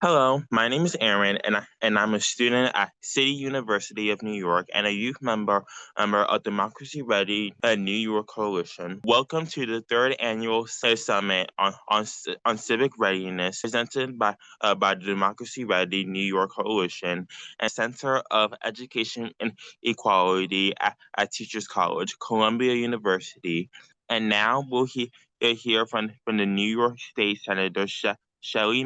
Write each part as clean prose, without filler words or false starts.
Hello, my name is Aaron, and I'm a student at City University of New York and a youth member of Democracy-Ready New York Coalition. Welcome to the third annual summit on civic readiness, presented by the Democracy-Ready New York Coalition and Center of Education and Equality at Teachers College, Columbia University. And now we'll hear from the New York State Senator Shelley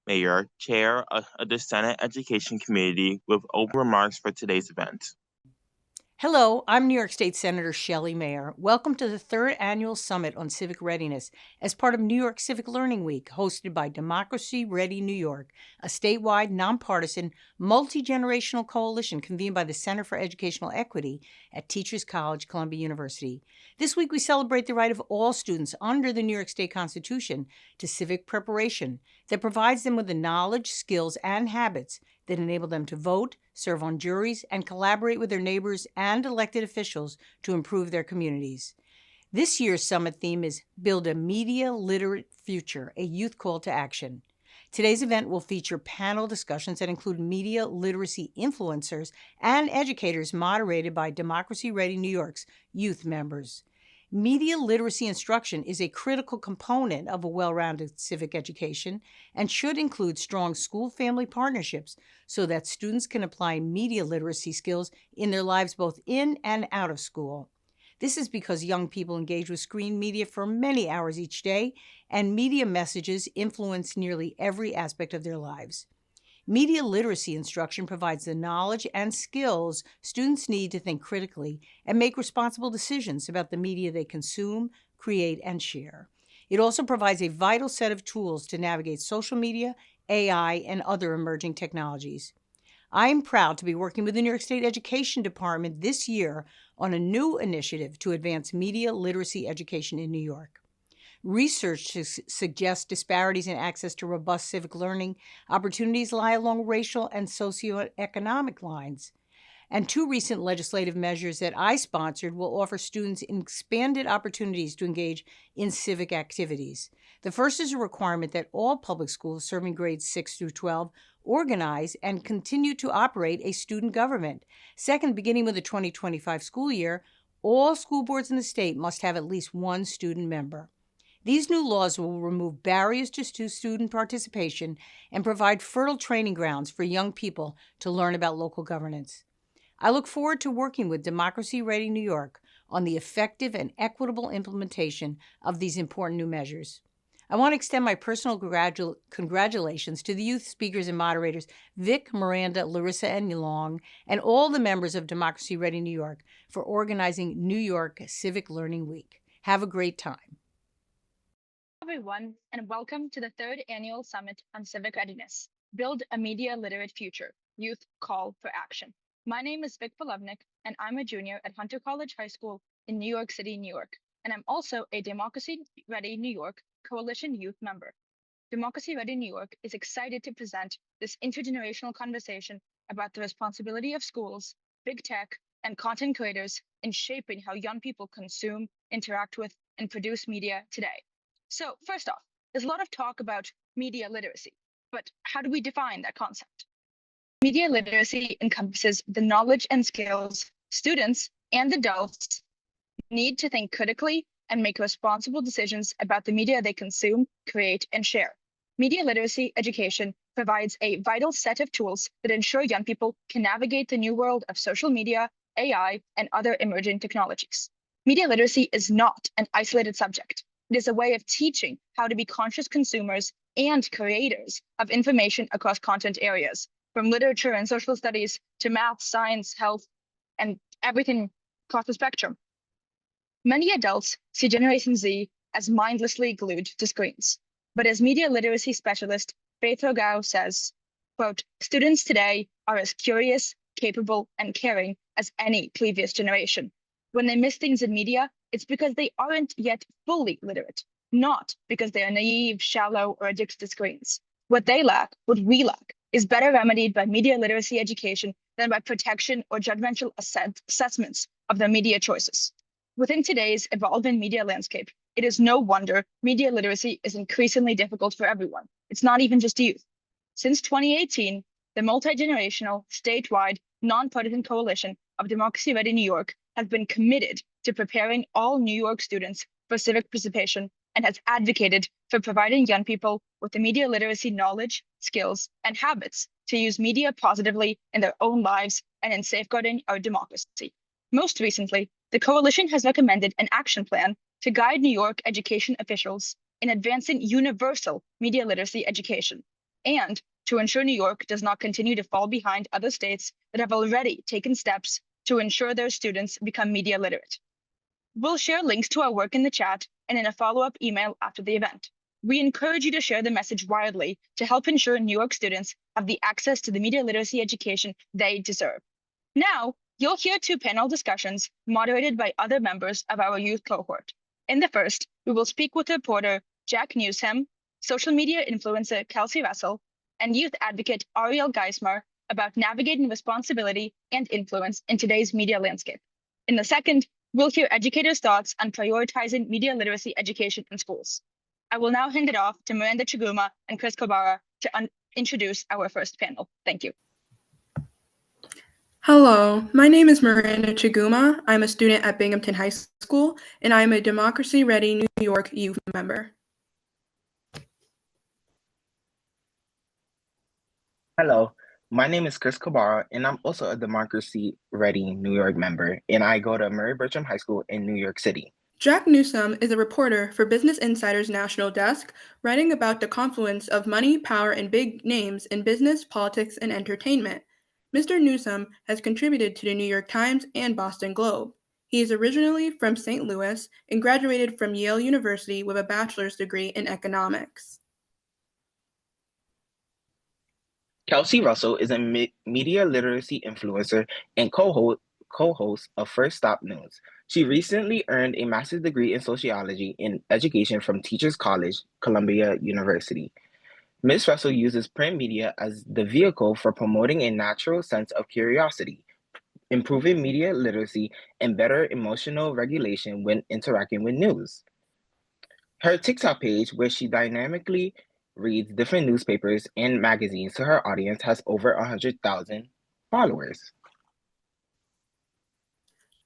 Mayer, Chair of the Senate Education Committee, with open remarks for today's event. Hello, I'm New York State Senator Shelley Mayer. Welcome to the third annual Summit on Civic Readiness as part of New York Civic Learning Week, hosted by Democracy Ready New York, a statewide, nonpartisan, multi-generational coalition convened by the Center for Educational Equity at Teachers College, Columbia University. This week we celebrate the right of all students under the New York State Constitution to civic preparation that provides them with the knowledge, skills, and habits that enable them to vote, serve on juries, and collaborate with their neighbors and elected officials to improve their communities. This year's summit theme is Build a Media-Literate Future, a youth call to action. Today's event will feature panel discussions that include media literacy influencers and educators moderated by Democracy Ready New York's youth members. Media literacy instruction is a critical component of a well-rounded civic education and should include strong school-family partnerships so that students can apply media literacy skills in their lives both in and out of school. This is because young people engage with screen media for many hours each day, and media messages influence nearly every aspect of their lives. Media literacy instruction provides the knowledge and skills students need to think critically and make responsible decisions about the media they consume, create, and share. It also provides a vital set of tools to navigate social media, AI, and other emerging technologies. I am proud to be working with the New York State Education Department this year on a new initiative to advance media literacy education in New York. Research suggests disparities in access to robust civic learning opportunities lie along racial and socioeconomic lines. And two recent legislative measures that I sponsored will offer students expanded opportunities to engage in civic activities. The first is a requirement that all public schools serving grades 6 through 12 organize and continue to operate a student government. Second, beginning with the 2025 school year, all school boards in the state must have at least one student member. These new laws will remove barriers to student participation and provide fertile training grounds for young people to learn about local governance. I look forward to working with Democracy Ready New York on the effective and equitable implementation of these important new measures. I want to extend my personal congratulations to the youth speakers and moderators, Vic, Miranda, Larissa, and Long, and all the members of Democracy Ready New York for organizing New York Civic Learning Week. Have a great time. Everyone, and welcome to the third annual Summit on Civic Readiness, Build a Media-Literate Future, Youth Call for Action. My name is Vic Polevnik, and I'm a junior at Hunter College High School in New York City, New York, and I'm also a Democracy Ready New York Coalition youth member. Democracy Ready New York is excited to present this intergenerational conversation about the responsibility of schools, big tech, and content creators in shaping how young people consume, interact with, and produce media today. So first off, there's a lot of talk about media literacy, but how do we define that concept? Media literacy encompasses the knowledge and skills students and adults need to think critically and make responsible decisions about the media they consume, create, and share. Media literacy education provides a vital set of tools that ensure young people can navigate the new world of social media, AI, and other emerging technologies. Media literacy is not an isolated subject. It is a way of teaching how to be conscious consumers and creators of information across content areas, from literature and social studies to math, science, health, and everything across the spectrum. Many adults see Generation Z as mindlessly glued to screens. But as media literacy specialist Faith Rogao says, quote, students today are as curious, capable, and caring as any previous generation. When they miss things in media, it's because they aren't yet fully literate, not because they are naive, shallow, or addicted to screens. What they lack, what we lack, is better remedied by media literacy education than by protection or judgmental assessments of their media choices. Within today's evolving media landscape, it is no wonder media literacy is increasingly difficult for everyone. It's not even just youth. Since 2018, the multi-generational, statewide, nonpartisan coalition of Democracy Ready New York has been committed to preparing all New York students for civic participation and has advocated for providing young people with the media literacy knowledge, skills, and habits to use media positively in their own lives and in safeguarding our democracy. Most recently, the coalition has recommended an action plan to guide New York education officials in advancing universal media literacy education and to ensure New York does not continue to fall behind other states that have already taken steps to ensure their students become media literate. We'll share links to our work in the chat and in a follow-up email after the event. We encourage you to share the message widely to help ensure New York students have the access to the media literacy education they deserve. Now, you'll hear two panel discussions moderated by other members of our youth cohort. In the first, we will speak with reporter Jack Newsham, social media influencer Kelsey, and youth advocate Arielle Geismar about navigating responsibility and influence in today's media landscape. In the second, we'll hear educators' thoughts on prioritizing media literacy education in schools. I will now hand it off to Miranda Chiguma and Chris Kobara to introduce our first panel. Thank you. Hello, my name is Miranda Chiguma. I'm a student at Binghamton High School, and I'm a Democracy Ready New York youth member. Hello, my name is Chris Kobara, and I'm also a Democracy Ready New York member, and I go to Murray Bertram High School in New York City. Jack Newsham is a reporter for Business Insider's National Desk, writing about the confluence of money, power, and big names in business, politics, and entertainment. Mr. Newsham has contributed to the New York Times and Boston Globe. He is originally from St. Louis and graduated from Yale University with a bachelor's degree in economics. Kelsey Russell is a media literacy influencer and co-host of First Stop News. She recently earned a master's degree in sociology in education from Teachers College, Columbia University. Ms. Russell uses print media as the vehicle for promoting a natural sense of curiosity, improving media literacy, and better emotional regulation when interacting with news. Her TikTok page, where she dynamically reads different newspapers and magazines to her audience, has over 100,000 followers.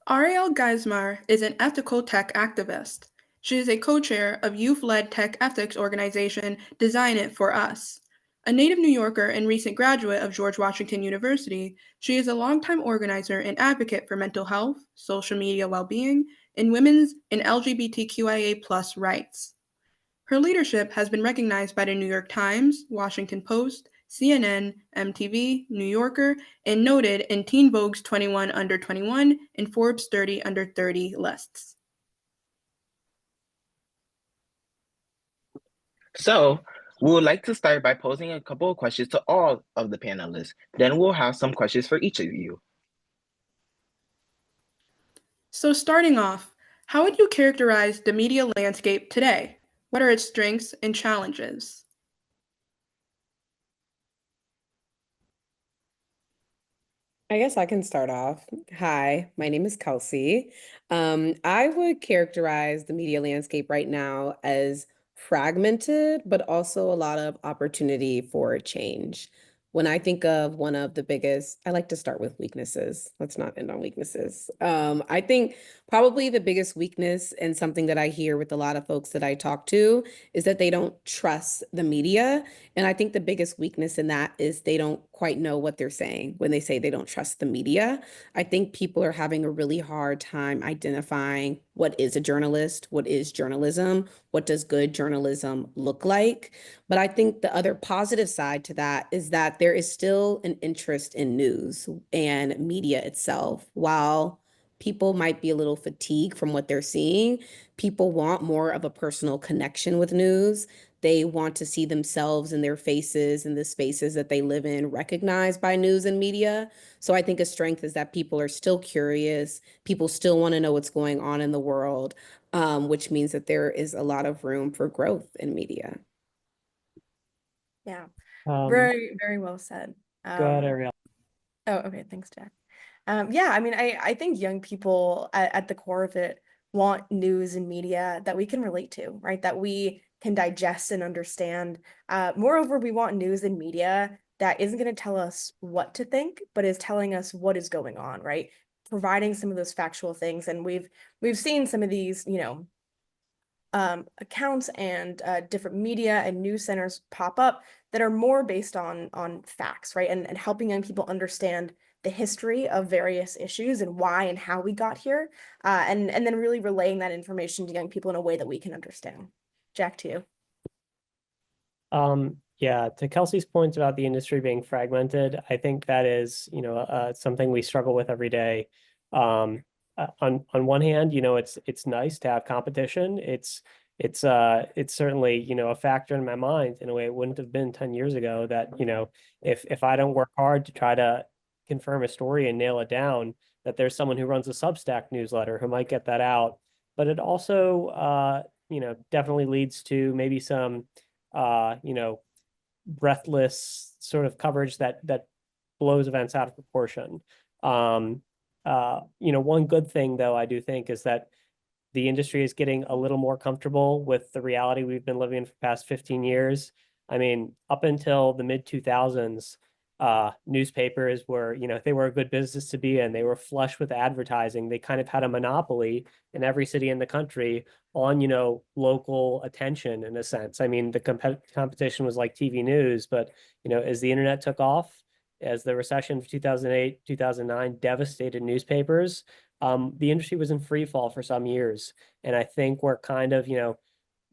Arielle Geismar is an ethical tech activist. She is a co-chair of youth-led tech ethics organization Design It For Us. A native New Yorker and recent graduate of George Washington University, she is a longtime organizer and advocate for mental health, social media well-being, and women's and LGBTQIA+ rights. Her leadership has been recognized by the New York Times, Washington Post, CNN, MTV, New Yorker, and noted in Teen Vogue's 21 Under 21 and Forbes 30 Under 30 lists. So, we would like to start by posing a couple of questions to all of the panelists. Then we'll have some questions for each of you. So starting off, how would you characterize the media landscape today? What are its strengths and challenges? I guess I can start off. Hi, my name is Kelsey. I would characterize the media landscape right now as fragmented, but also a lot of opportunity for change. When I think of one of the biggest, I like to start with weaknesses. Let's not end on weaknesses. I think probably the biggest weakness and something that I hear with a lot of folks that I talk to is that they don't trust the media. And I think the biggest weakness in that is they don't quite know what they're saying when they say they don't trust the media. I think people are having a really hard time identifying what is a journalist, what is journalism, what does good journalism look like. But I think the other positive side to that is that there is still an interest in news and media itself. While people might be a little fatigued from what they're seeing, people want more of a personal connection with news. They want to see themselves and their faces and the spaces that they live in recognized by news and media. So I think a strength is that people are still curious. People still want to know what's going on in the world, which means that there is a lot of room for growth in media. Yeah, very, very well said. Go ahead, Arielle. Oh, okay. Thanks, Jack. Yeah, I mean, I think young people at the core of it want news and media that we can relate to, right? That we can digest and understand. Moreover, we want news and media that isn't going to tell us what to think, but is telling us what is going on, right? Providing some of those factual things. And we've seen some of these, accounts and different media and news centers pop up that are more based on facts, right? And helping young people understand the history of various issues and why and how we got here, and then really relaying that information to young people in a way that we can understand. Jack, to you. Yeah, to Kelsey's point about the industry being fragmented, I think that is, something we struggle with every day. On one hand, it's nice to have competition. It's certainly, a factor in my mind in a way it wouldn't have been 10 years ago that, if I don't work hard to try to confirm a story and nail it down, that there's someone who runs a Substack newsletter who might get that out. But it also, definitely leads to maybe some, breathless sort of coverage that blows events out of proportion. One good thing though, I do think, is that the industry is getting a little more comfortable with the reality we've been living in for the past 15 years. I mean, up until the mid 2000s, newspapers were, they were a good business to be in. They were flush with advertising. They kind of had a monopoly in every city in the country on, local attention in a sense. I mean, the competition was like TV news, but, as the internet took off, as the recession of 2008, 2009 devastated newspapers, the industry was in free fall for some years. And I think we're kind of,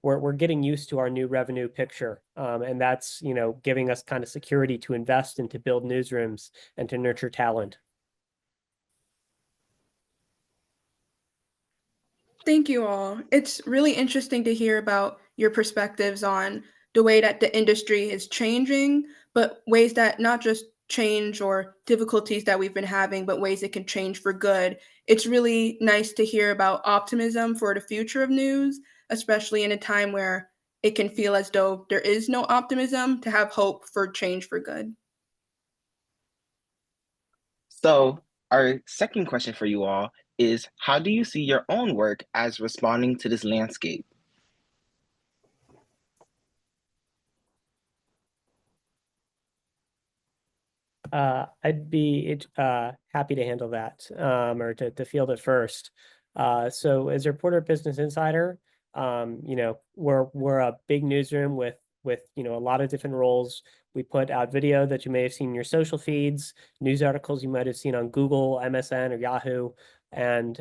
we're getting used to our new revenue picture. And that's, giving us kind of security to invest and to build newsrooms and to nurture talent. Thank you all. It's really interesting to hear about your perspectives on the way that the industry is changing, but ways that not just change or difficulties that we've been having, but ways it can change for good. It's really nice to hear about optimism for the future of news, especially in a time where it can feel as though there is no optimism, to have hope for change for good. So, our second question for you all is, how do you see your own work as responding to this landscape? I'd be happy to handle that, or to field it first. So as a reporter at Business Insider, we're a big newsroom with a lot of different roles. We put out video that you may have seen in your social feeds, news articles you might have seen on Google, MSN, or Yahoo, and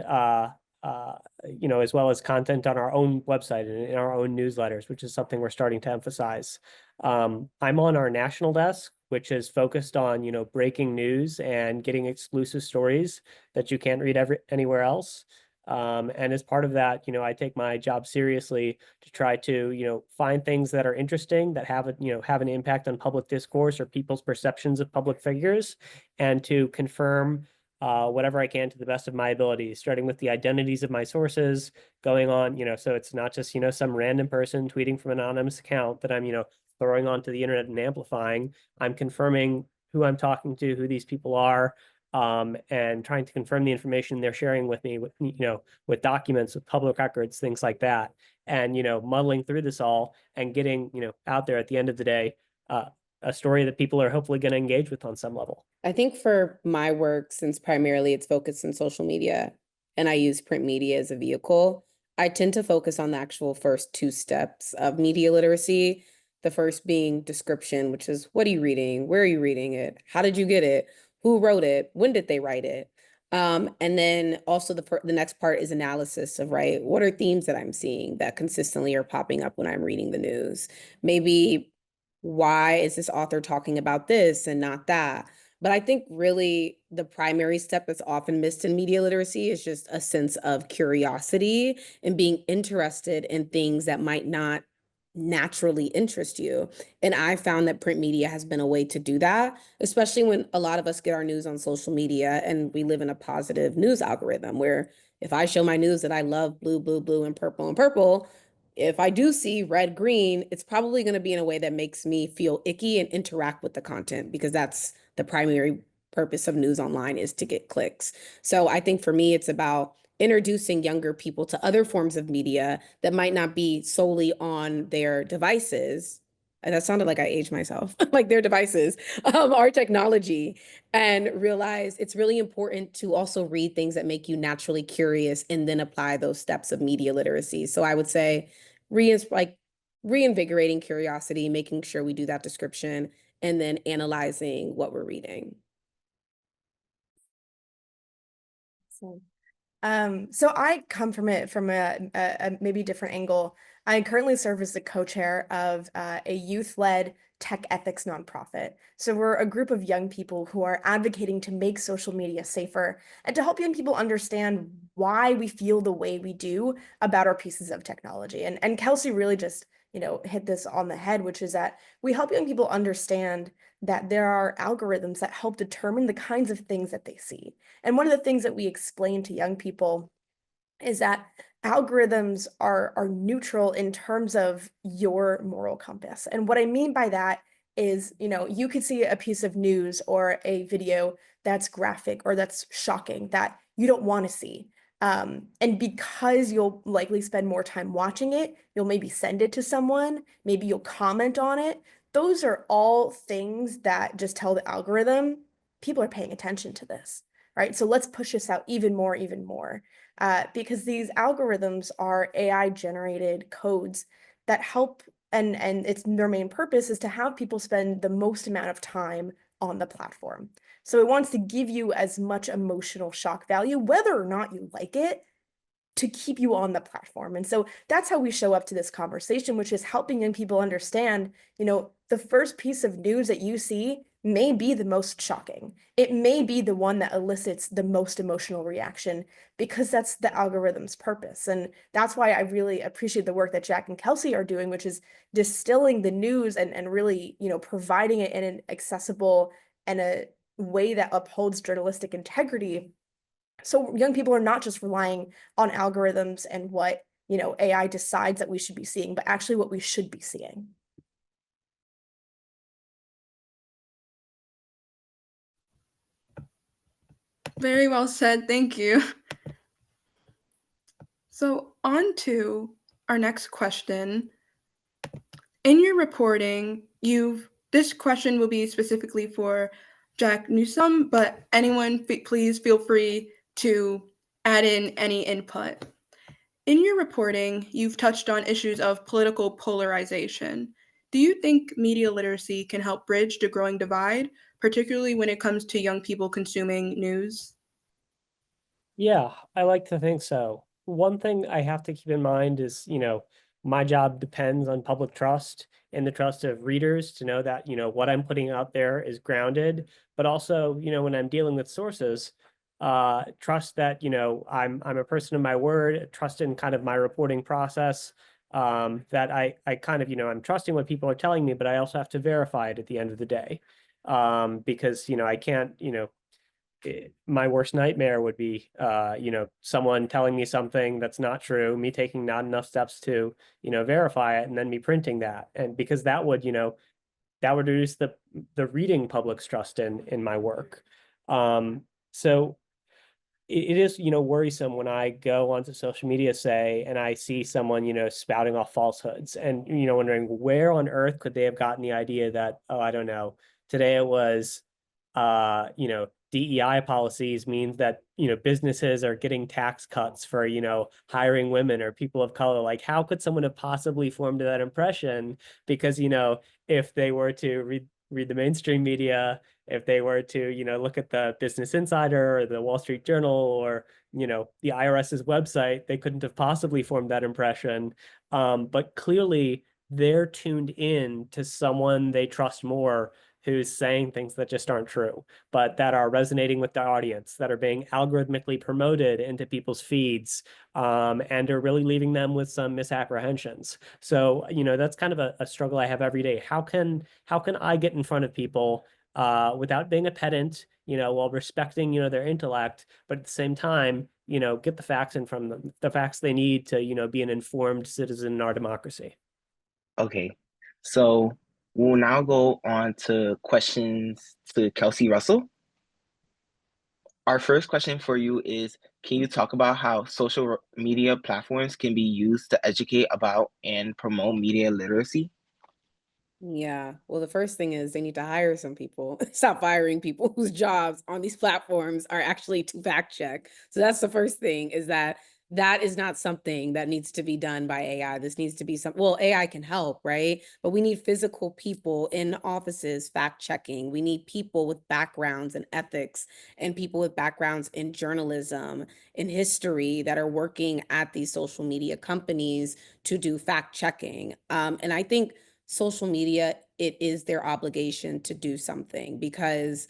as well as content on our own website and in our own newsletters, which is something we're starting to emphasize. I'm on our national desk, which is focused on, breaking news and getting exclusive stories that you can't read anywhere else. And as part of that, I take my job seriously to try to, find things that are interesting, that have an impact on public discourse or people's perceptions of public figures, and to confirm whatever I can to the best of my ability, starting with the identities of my sources, going on, so it's not just, some random person tweeting from an anonymous account that I'm, throwing onto the internet and amplifying. I'm confirming who I'm talking to, who these people are, and trying to confirm the information they're sharing with me, with documents, with public records, things like that. And, muddling through this all and getting, out there at the end of the day, a story that people are hopefully going to engage with on some level. I think for my work, since primarily it's focused on social media and I use print media as a vehicle, I tend to focus on the actual first two steps of media literacy. The first being description, which is, what are you reading? Where are you reading it? How did you get it? Who wrote it? When did they write it? And then also the next part is analysis of, right, what are themes that I'm seeing that consistently are popping up when I'm reading the news? Maybe why is this author talking about this and not that? But I think really the primary step that's often missed in media literacy is just a sense of curiosity and being interested in things that might not naturally interest you. And I found that print media has been a way to do that, especially when a lot of us get our news on social media and we live in a positive news algorithm where if I show my news that I love blue, blue, blue, and purple, if I do see red, green, it's probably going to be in a way that makes me feel icky and interact with the content, because that's the primary purpose of news online, is to get clicks. So I think for me, it's about introducing younger people to other forms of media that might not be solely on their devices. And that sounded like I aged myself, like their devices, our technology, and realize it's really important to also read things that make you naturally curious and then apply those steps of media literacy. So I would say reinvigorating curiosity, making sure we do that description, and then analyzing what we're reading. So I come from it from a maybe different angle. I currently serve as the co-chair of a youth-led tech ethics nonprofit. So we're a group of young people who are advocating to make social media safer and to help young people understand why we feel the way we do about our pieces of technology. And Kelsey really just, hit this on the head, which is that we help young people understand that there are algorithms that help determine the kinds of things that they see. And one of the things that we explain to young people is that algorithms are neutral in terms of your moral compass. And what I mean by that is, you could see a piece of news or a video that's graphic or that's shocking that you don't want to see. And because you'll likely spend more time watching it, you'll maybe send it to someone, maybe you'll comment on it. Those are all things that just tell the algorithm, people are paying attention to this, right? So let's push this out even more, because these algorithms are AI generated codes that help, and their main purpose is to have people spend the most amount of time on the platform. So it wants to give you as much emotional shock value, whether or not you like it, to keep you on the platform. And so that's how we show up to this conversation, which is helping young people understand, the first piece of news that you see may be the most shocking. It may be the one that elicits the most emotional reaction because that's the algorithm's purpose. And that's why I really appreciate the work that Jack and Kelsey are doing, which is distilling the news and really, providing it in an accessible and a way that upholds journalistic integrity. So young people are not just relying on algorithms and what, AI decides that we should be seeing, but actually what we should be seeing. Very well said. Thank you. So on to our next question. In your reporting, this question will be specifically for Jack Newsham, but anyone, please feel free to add in any input. In your reporting, you've touched on issues of political polarization. Do you think media literacy can help bridge the growing divide, particularly when it comes to young people consuming news? Yeah, I like to think so. One thing I have to keep in mind is, my job depends on public trust and the trust of readers to know that, what I'm putting out there is grounded, but also, when I'm dealing with sources, trust that, I'm a person of my word, trust in kind of my reporting process, that I kind of, I'm trusting what people are telling me, but I also have to verify it at the end of the day. Because, I can't, my worst nightmare would be, someone telling me something that's not true, me taking not enough steps to, verify it, and then me printing that. And because that would, that would reduce the reading public's trust in my work. So it is, worrisome when I go onto social media, say, and I see someone, spouting off falsehoods and, wondering where on earth could they have gotten the idea that, oh, I don't know, today it was, DEI policies means that, businesses are getting tax cuts for, hiring women or people of color. Like, how could someone have possibly formed that impression? Because, if they were to read the mainstream media, if they were to, look at the Business Insider or the Wall Street Journal or, the IRS's website, they couldn't have possibly formed that impression. But clearly they're tuned in to someone they trust more who's saying things that just aren't true, but that are resonating with the audience, that are being algorithmically promoted into people's feeds, and are really leaving them with some misapprehensions. So, that's kind of a struggle I have every day. How can I get in front of people without being a pedant, while respecting, their intellect, but at the same time, get the facts in from them, the facts they need to, be an informed citizen in our democracy. Okay, so we'll now go on to questions to Kelsey Russell. Our first question for you is, can you talk about how social media platforms can be used to educate about and promote media literacy? Yeah. Well, the first thing is they need to hire some people, stop firing people whose jobs on these platforms are actually to fact check. So that's the first thing, is that that is not something that needs to be done by AI. This needs to be well, AI can help, right? But we need physical people in offices fact checking. We need people with backgrounds in ethics and people with backgrounds in journalism, in history, that are working at these social media companies to do fact checking. And I think social media, it is their obligation to do something, because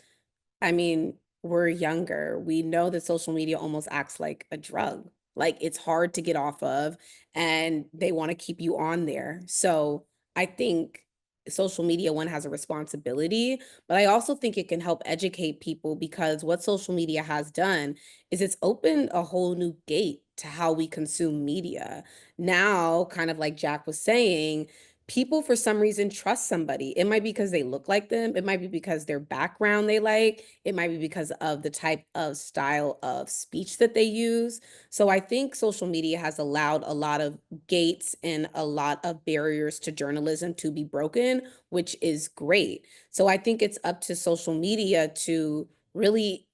I mean, we're younger. We know that social media almost acts like a drug. Like, it's hard to get off of, and they want to keep you on there. So I think social media, one, has a responsibility, but I also think it can help educate people, because what social media has done is it's opened a whole new gate to how we consume media. Now, kind of like Jack was saying, people for some reason trust somebody. It might be because they look like them, it might be because their background they like, it might be because of the type of style of speech that they use. So I think social media has allowed a lot of gates and a lot of barriers to journalism to be broken, which is great. So I think it's up to social media to really,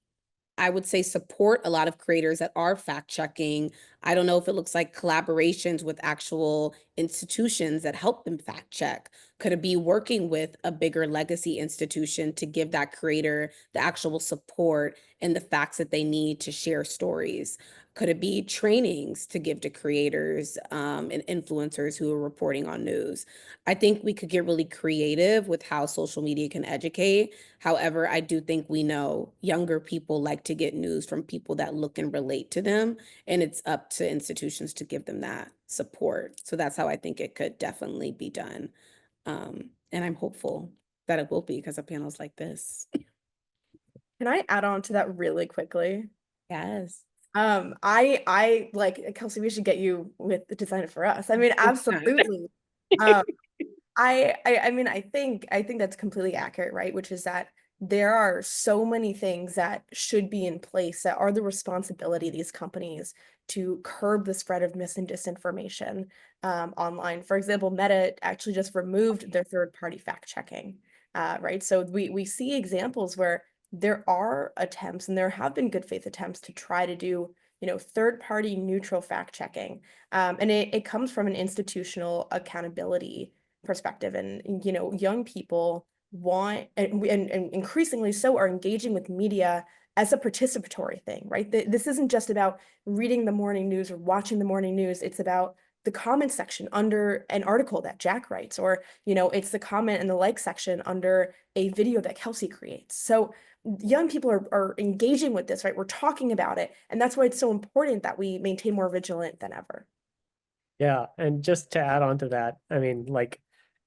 I would say, support a lot of creators that are fact checking. I don't know if it looks like collaborations with actual institutions that help them fact check. Could it be working with a bigger legacy institution to give that creator the actual support and the facts that they need to share stories? Could it be trainings to give to creators and influencers who are reporting on news? I think we could get really creative with how social media can educate. However, I do think we know younger people like to get news from people that look and relate to them, and it's up to institutions to give them that support. So that's how I think it could definitely be done. And I'm hopeful that it will be, because of panels like this. Can I add on to that really quickly? Yes. I like, Kelsey, we should get you with the Design It For Us. I mean, absolutely. Um, I mean, I think that's completely accurate, right? Which is that there are so many things that should be in place that are the responsibility of these companies to curb the spread of mis and disinformation online. For example, Meta actually just removed their third-party fact checking, right? So we see examples where there are attempts, and there have been good faith attempts to try to do, third-party neutral fact checking, and it comes from an institutional accountability perspective. And young people want, and increasingly so, are engaging with media as a participatory thing, right? This isn't just about reading the morning news or watching the morning news. It's about the comment section under an article that Jack writes, or it's the comment and the like section under a video that Kelsey creates. So young people are engaging with this, right? We're talking about it, and that's why it's so important that we maintain more vigilant than ever. Yeah, and just to add on to that, I mean, like,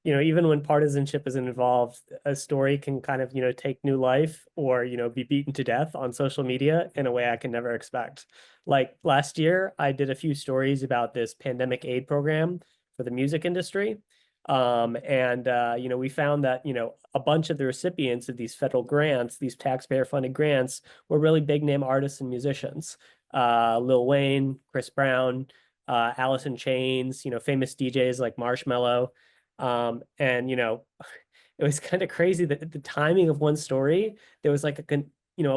even when partisanship isn't involved, a story can kind of, take new life, or, be beaten to death on social media in a way I can never expect. Like last year, I did a few stories about this pandemic aid program for the music industry. And we found that, a bunch of the recipients of these federal grants, these taxpayer funded grants, were really big name artists and musicians. Lil Wayne, Chris Brown, Alice in Chains, famous DJs like Marshmello. And it was kind of crazy that the timing of one story, there was like a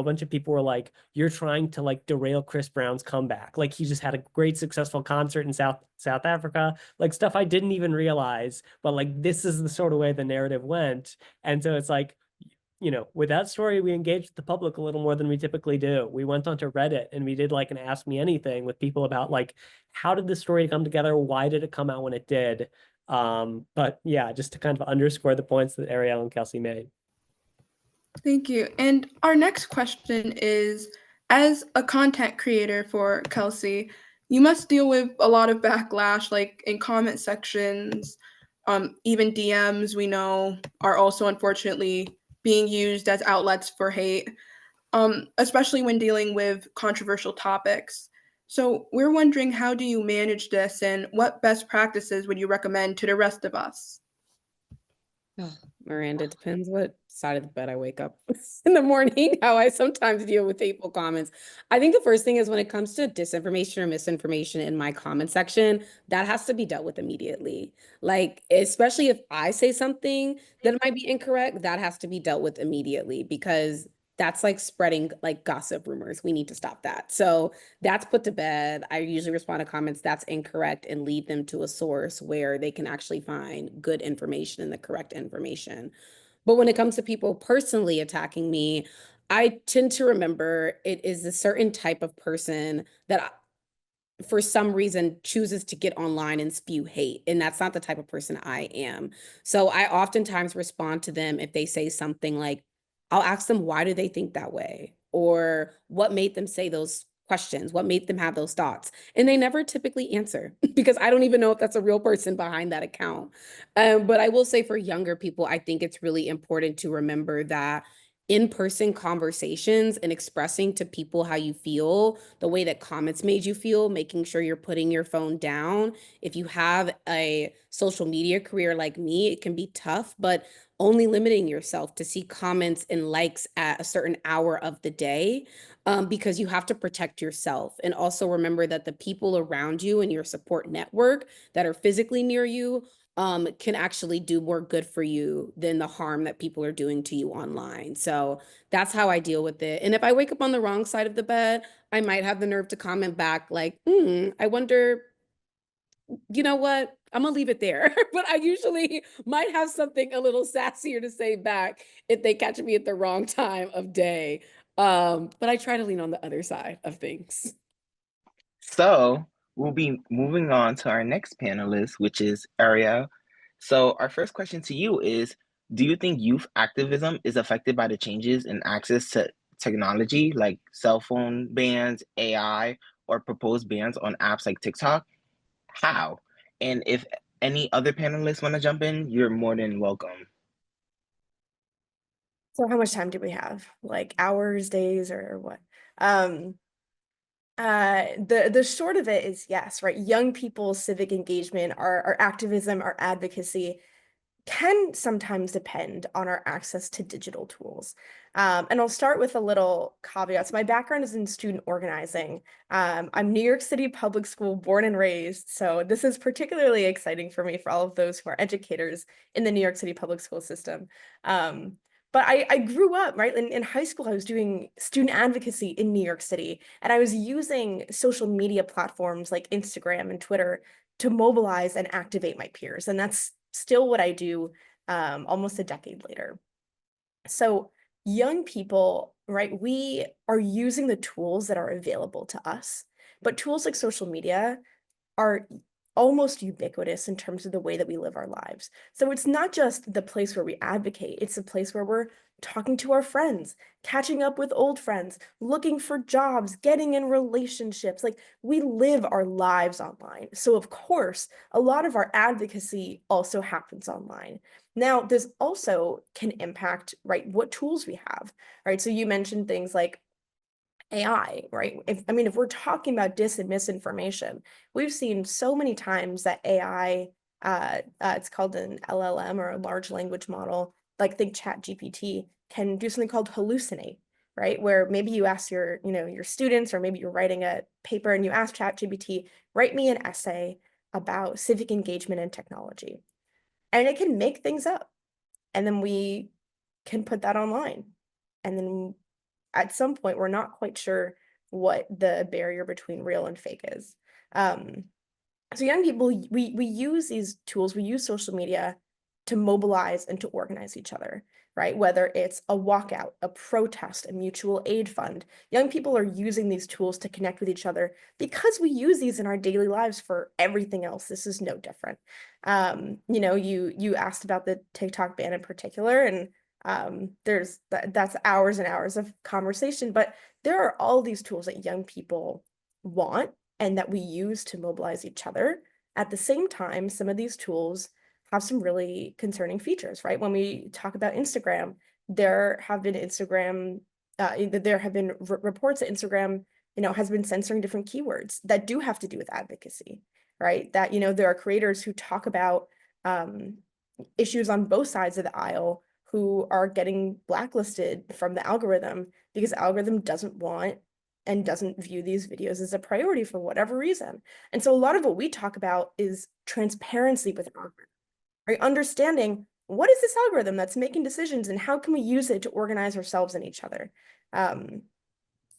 bunch of people were like, you're trying to like derail Chris Brown's comeback. Like, he just had a great successful concert in South Africa, like stuff I didn't even realize, but like this is the sort of way the narrative went. And so it's like, with that story, we engaged the public a little more than we typically do. We went onto Reddit and we did like an Ask Me Anything with people about like, how did the story come together? Why did it come out when it did? But yeah, just to kind of underscore the points that Arielle and Kelsey made. Thank you. And our next question is, as a content creator for Kelsey, you must deal with a lot of backlash, like in comment sections, even DMs we know are also unfortunately being used as outlets for hate, especially when dealing with controversial topics. So we're wondering, how do you manage this, and what best practices would you recommend to the rest of us? Oh, Miranda, it depends what side of the bed I wake up in the morning, how I sometimes deal with hateful comments. I think the first thing is when it comes to disinformation or misinformation in my comment section, that has to be dealt with immediately. Like, especially if I say something that might be incorrect, that has to be dealt with immediately because that's like spreading like gossip rumors. We need to stop that. So that's put to bed. I usually respond to comments that's incorrect and lead them to a source where they can actually find good information and the correct information. But when it comes to people personally attacking me, I tend to remember it is a certain type of person that for some reason chooses to get online and spew hate. And that's not the type of person I am. So I oftentimes respond to them if they say something like, I'll ask them, why do they think that way? Or what made them say those questions? What made them have those thoughts? And they never typically answer because I don't even know if that's a real person behind that account. But I will say for younger people, I think it's really important to remember that in-person conversations and expressing to people how you feel, the way that comments made you feel, making sure you're putting your phone down. If you have a social media career like me, it can be tough, but only limiting yourself to see comments and likes at a certain hour of the day, because you have to protect yourself. And also remember that the people around you and your support network that are physically near you can actually do more good for you than the harm that people are doing to you online. So that's how I deal with it. And if I wake up on the wrong side of the bed, I might have the nerve to comment back like, I wonder, you know what? I'm gonna leave it there. But I usually might have something a little sassier to say back if they catch me at the wrong time of day. But I try to lean on the other side of things. So we'll be moving on to our next panelist, which is Arielle. So our first question to you is, do you think youth activism is affected by the changes in access to technology like cell phone bans, AI, or proposed bans on apps like TikTok? How? And if any other panelists want to jump in, you're more than welcome. So how much time do we have? Like hours, days, or what? The short of it is yes, right? Young people's civic engagement, our activism, our advocacy can sometimes depend on our access to digital tools. And I'll start with a little caveat. So my background is in student organizing. I'm New York City public school born and raised. So this is particularly exciting for me, for all of those who are educators in the New York City public school system. But I grew up, right? In high school, I was doing student advocacy in New York City, and I was using social media platforms like Instagram and Twitter to mobilize and activate my peers. And that's still what I do almost a decade later. So young people, right, we are using the tools that are available to us, but tools like social media are almost ubiquitous in terms of the way that we live our lives. So it's not just the place where we advocate, it's a place where we're talking to our friends, catching up with old friends, looking for jobs, getting in relationships. Like, we live our lives online. So of course, a lot of our advocacy also happens online. Now, this also can impact, right, what tools we have, right? So you mentioned things like AI, right? If we're talking about dis and misinformation, we've seen so many times that AI, it's called an LLM or a large language model, like think ChatGPT, can do something called hallucinate, right? Where maybe you ask your students, or maybe you're writing a paper and you ask ChatGPT, write me an essay about civic engagement and technology. And it can make things up. And then we can put that online. And then at some point, we're not quite sure what the barrier between real and fake is. So young people, we use these tools, we use social media to mobilize and to organize each other, right? Whether it's a walkout, a protest, a mutual aid fund, young people are using these tools to connect with each other because we use these in our daily lives for everything else. This is no different. You asked about the TikTok ban in particular, and that's hours and hours of conversation, but there are all these tools that young people want and that we use to mobilize each other. At the same time, some of these tools have some really concerning features, right? When we talk about Instagram, there have been reports that Instagram, has been censoring different keywords that do have to do with advocacy, right? That, there are creators who talk about issues on both sides of the aisle who are getting blacklisted from the algorithm because the algorithm doesn't want and doesn't view these videos as a priority for whatever reason. And so a lot of what we talk about is transparency with an algorithm, right? Understanding what is this algorithm that's making decisions and how can we use it to organize ourselves and each other.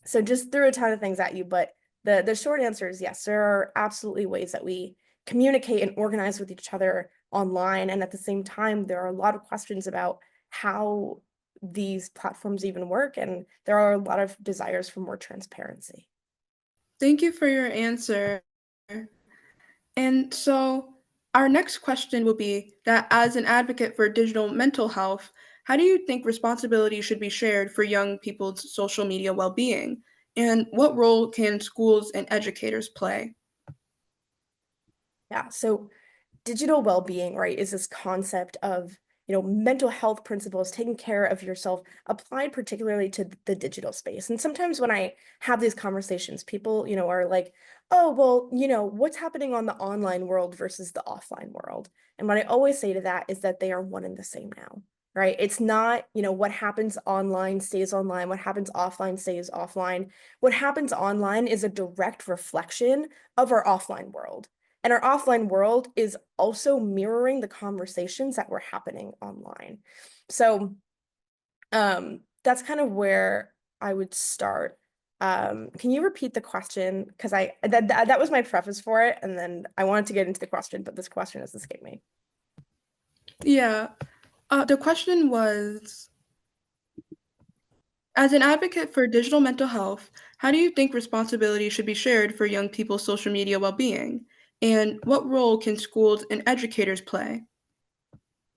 So just threw a ton of things at you, but the short answer is yes, there are absolutely ways that we communicate and organize with each other online. And at the same time, there are a lot of questions about how these platforms even work. And there are a lot of desires for more transparency. Thank you for your answer. And so our next question will be that as an advocate for digital mental health, how do you think responsibility should be shared for young people's social media well-being? And what role can schools and educators play? Yeah, so digital well-being, right, is this concept of, mental health principles, taking care of yourself, applied particularly to the digital space. And sometimes when I have these conversations, people, are like, oh, well, what's happening on the online world versus the offline world? And what I always say to that is that they are one and the same now, right? It's not, what happens online stays online, what happens offline stays offline. What happens online is a direct reflection of our offline world. And our offline world is also mirroring the conversations that were happening online. So that's kind of where I would start. Can you repeat the question? Because that was my preface for it, and then I wanted to get into the question, but this question has escaped me. Yeah, the question was, as an advocate for digital mental health, how do you think responsibility should be shared for young people's social media well-being? And what role can schools and educators play?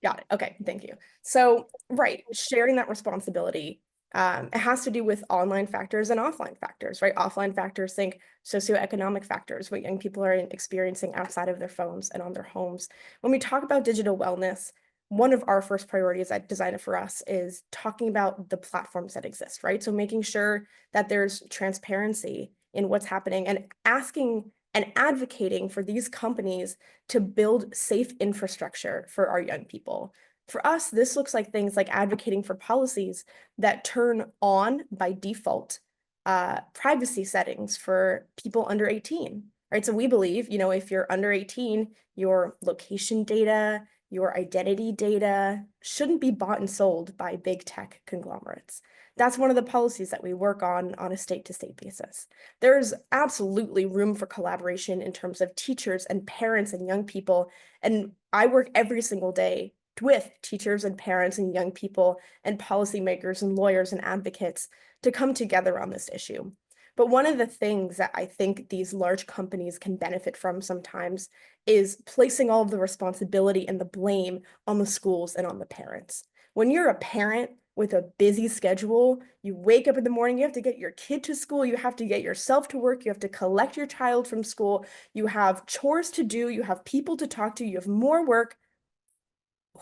Got it. Okay, thank you. So, right, sharing that responsibility, it has to do with online factors and offline factors, right? Offline factors, think socioeconomic factors, what young people are experiencing outside of their phones and on their homes. When we talk about digital wellness, one of our first priorities at Design It For Us is talking about the platforms that exist, right? So making sure that there's transparency in what's happening and asking and advocating for these companies to build safe infrastructure for our young people. For us, this looks like things like advocating for policies that turn on by default privacy settings for people under 18, right? So we believe, if you're under 18, your location data, your identity data shouldn't be bought and sold by big tech conglomerates. That's one of the policies that we work on a state-to-state basis. There's absolutely room for collaboration in terms of teachers and parents and young people. And I work every single day with teachers and parents and young people and policymakers and lawyers and advocates to come together on this issue. But one of the things that I think these large companies can benefit from sometimes is placing all of the responsibility and the blame on the schools and on the parents. When you're a parent with a busy schedule, you wake up in the morning, you have to get your kid to school, you have to get yourself to work, you have to collect your child from school, you have chores to do, you have people to talk to, you have more work.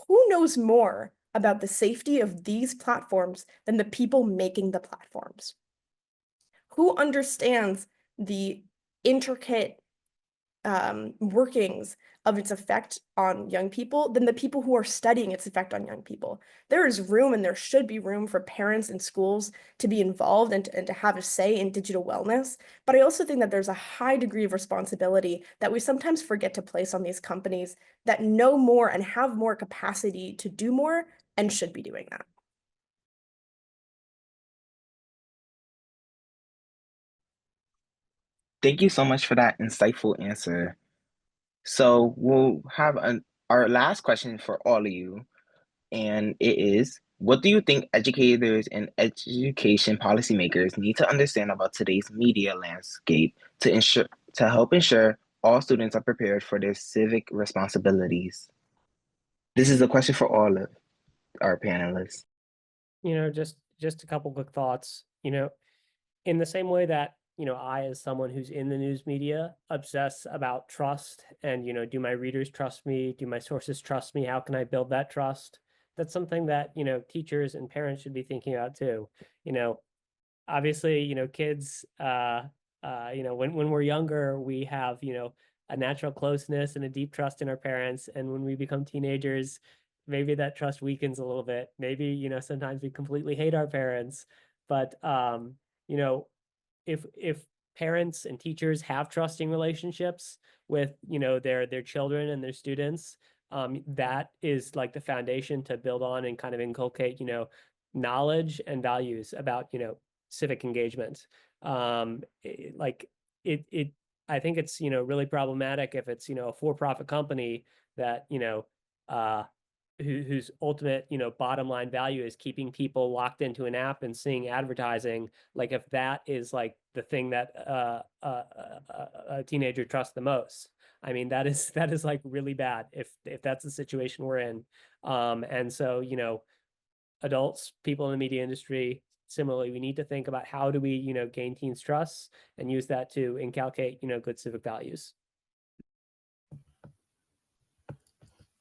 Who knows more about the safety of these platforms than the people making the platforms? Who understands the intricate workings of its effect on young people than the people who are studying its effect on young people? There is room, and there should be room, for parents and schools to be involved and to have a say in digital wellness. But I also think that there's a high degree of responsibility that we sometimes forget to place on these companies that know more and have more capacity to do more and should be doing that. Thank you so much for that insightful answer. So we'll have our last question for all of you, and it is, what do you think educators and education policymakers need to understand about today's media landscape to help ensure all students are prepared for their civic responsibilities? This is a question for all of our panelists. Just a couple quick thoughts. In the same way that, I, as someone who's in the news media, obsess about trust and, do my readers trust me? Do my sources trust me? How can I build that trust? That's something that, teachers and parents should be thinking about too. Obviously, kids, when we're younger, we have, a natural closeness and a deep trust in our parents. And when we become teenagers, maybe that trust weakens a little bit. Maybe, you know, sometimes we completely hate our parents, but, you know, if parents and teachers have trusting relationships with, you know, their children and their students, that is like the foundation to build on and kind of inculcate, you know, knowledge and values about, you know, civic engagement. Like it I think it's, you know, really problematic if it's, you know, a for-profit company that, you know, uh whose ultimate, you know, bottom line value is keeping people locked into an app and seeing advertising. Like if that is like the thing that a teenager trusts the most, I mean, that is like really bad if that's the situation we're in. And so, you know, adults, people in the media industry, similarly, we need to think about how do we, you know, gain teens' trust and use that to inculcate, you know, good civic values.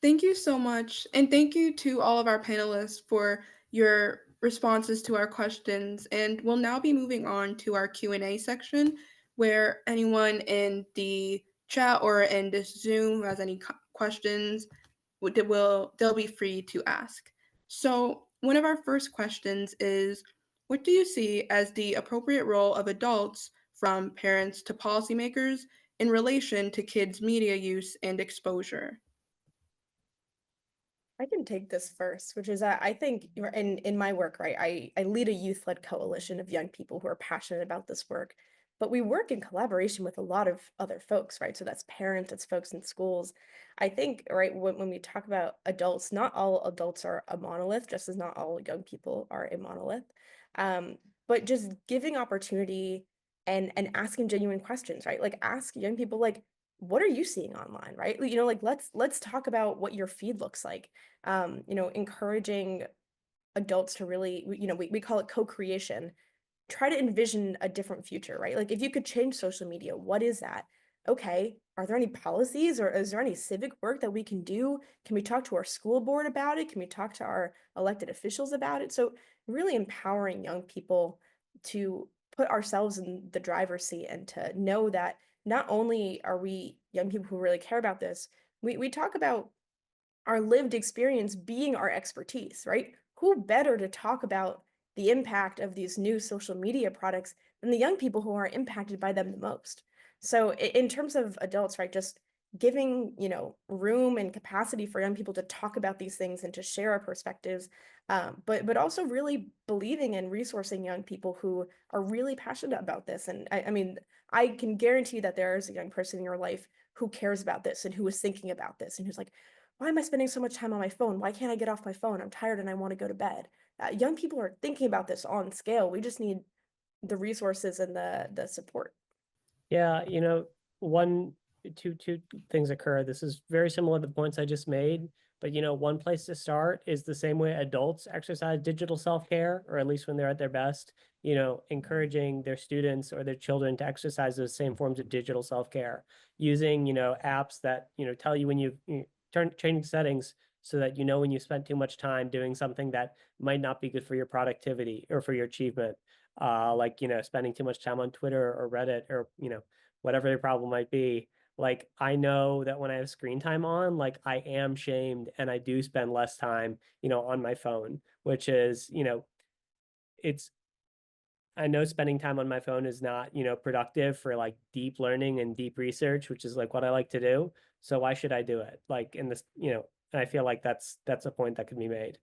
Thank you so much. And thank you to all of our panelists for your responses to our questions. And we'll now be moving on to our Q&A section, where anyone in the chat or in this Zoom who has any questions, they'll be free to ask. So one of our first questions is, what do you see as the appropriate role of adults, from parents to policymakers, in relation to kids' media use and exposure? I can take this first, which is I think in my work, right, I lead a youth-led coalition of young people who are passionate about this work, but we work in collaboration with a lot of other folks, right? So that's parents, it's folks in schools. I think, right, when we talk about adults, not all adults are a monolith, just as not all young people are a monolith. But just giving opportunity and asking genuine questions, right? Like ask young people, like, what are you seeing online, right? You know, like let's talk about what your feed looks like. You know, encouraging adults to really, you know, we call it co-creation. Try to envision a different future, right? Like if you could change social media, what is that? Okay, are there any policies or is there any civic work that we can do? Can we talk to our school board about it? Can we talk to our elected officials about it? So really empowering young people to put ourselves in the driver's seat and to know that not only are we young people who really care about this, we talk about our lived experience being our expertise, right? Who better to talk about the impact of these new social media products than the young people who are impacted by them the most? So in terms of adults, right, just giving, you know, room and capacity for young people to talk about these things and to share our perspectives, but also really believing and resourcing young people who are really passionate about this. And I mean, I can guarantee that there is a young person in your life who cares about this and who is thinking about this and who's like, why am I spending so much time on my phone? Why can't I get off my phone? I'm tired and I want to go to bed. Young people are thinking about this on scale. We just need the resources and the support. Yeah, you know, two things occur. This is very similar to the points I just made, but you know, one place to start is the same way adults exercise digital self-care, or at least when they're at their best, you know, encouraging their students or their children to exercise those same forms of digital self-care, using, you know, apps that, you know, tell you when you change settings so that you know when you spent too much time doing something that might not be good for your productivity or for your achievement. Like, you know, spending too much time on Twitter or Reddit or, you know, whatever the problem might be. Like, I know that when I have screen time on, like I am shamed and I do spend less time, you know, on my phone, which is, you know, it's, I know spending time on my phone is not, you know, productive for like deep learning and deep research, which is like what I like to do. So why should I do it? Like in this, you know, and I feel like that's a point that can be made.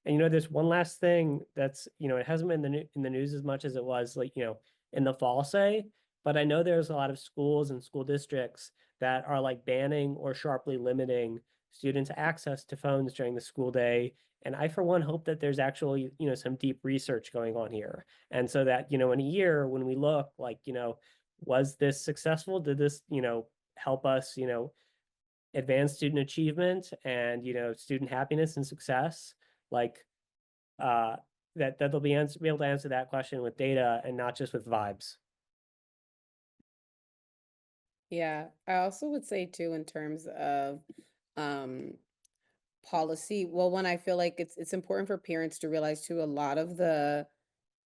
And you know, there's one last thing that's, you know, it hasn't been in the news as much as it was like, you know, in the fall, say, but I know there's a lot of schools and school districts that are like banning or sharply limiting students' access to phones during the school day. And I, for one, hope that there's actually, you know, some deep research going on here. And so that, you know, in a year when we look like, you know, was this successful? Did this, you know, help us, you know, advance student achievement and, you know, student happiness and success? Like, that they'll be able to answer that question with data and not just with vibes. Yeah, I also would say too, in terms of um policy, well, one, I feel like it's important for parents to realize too, a lot of the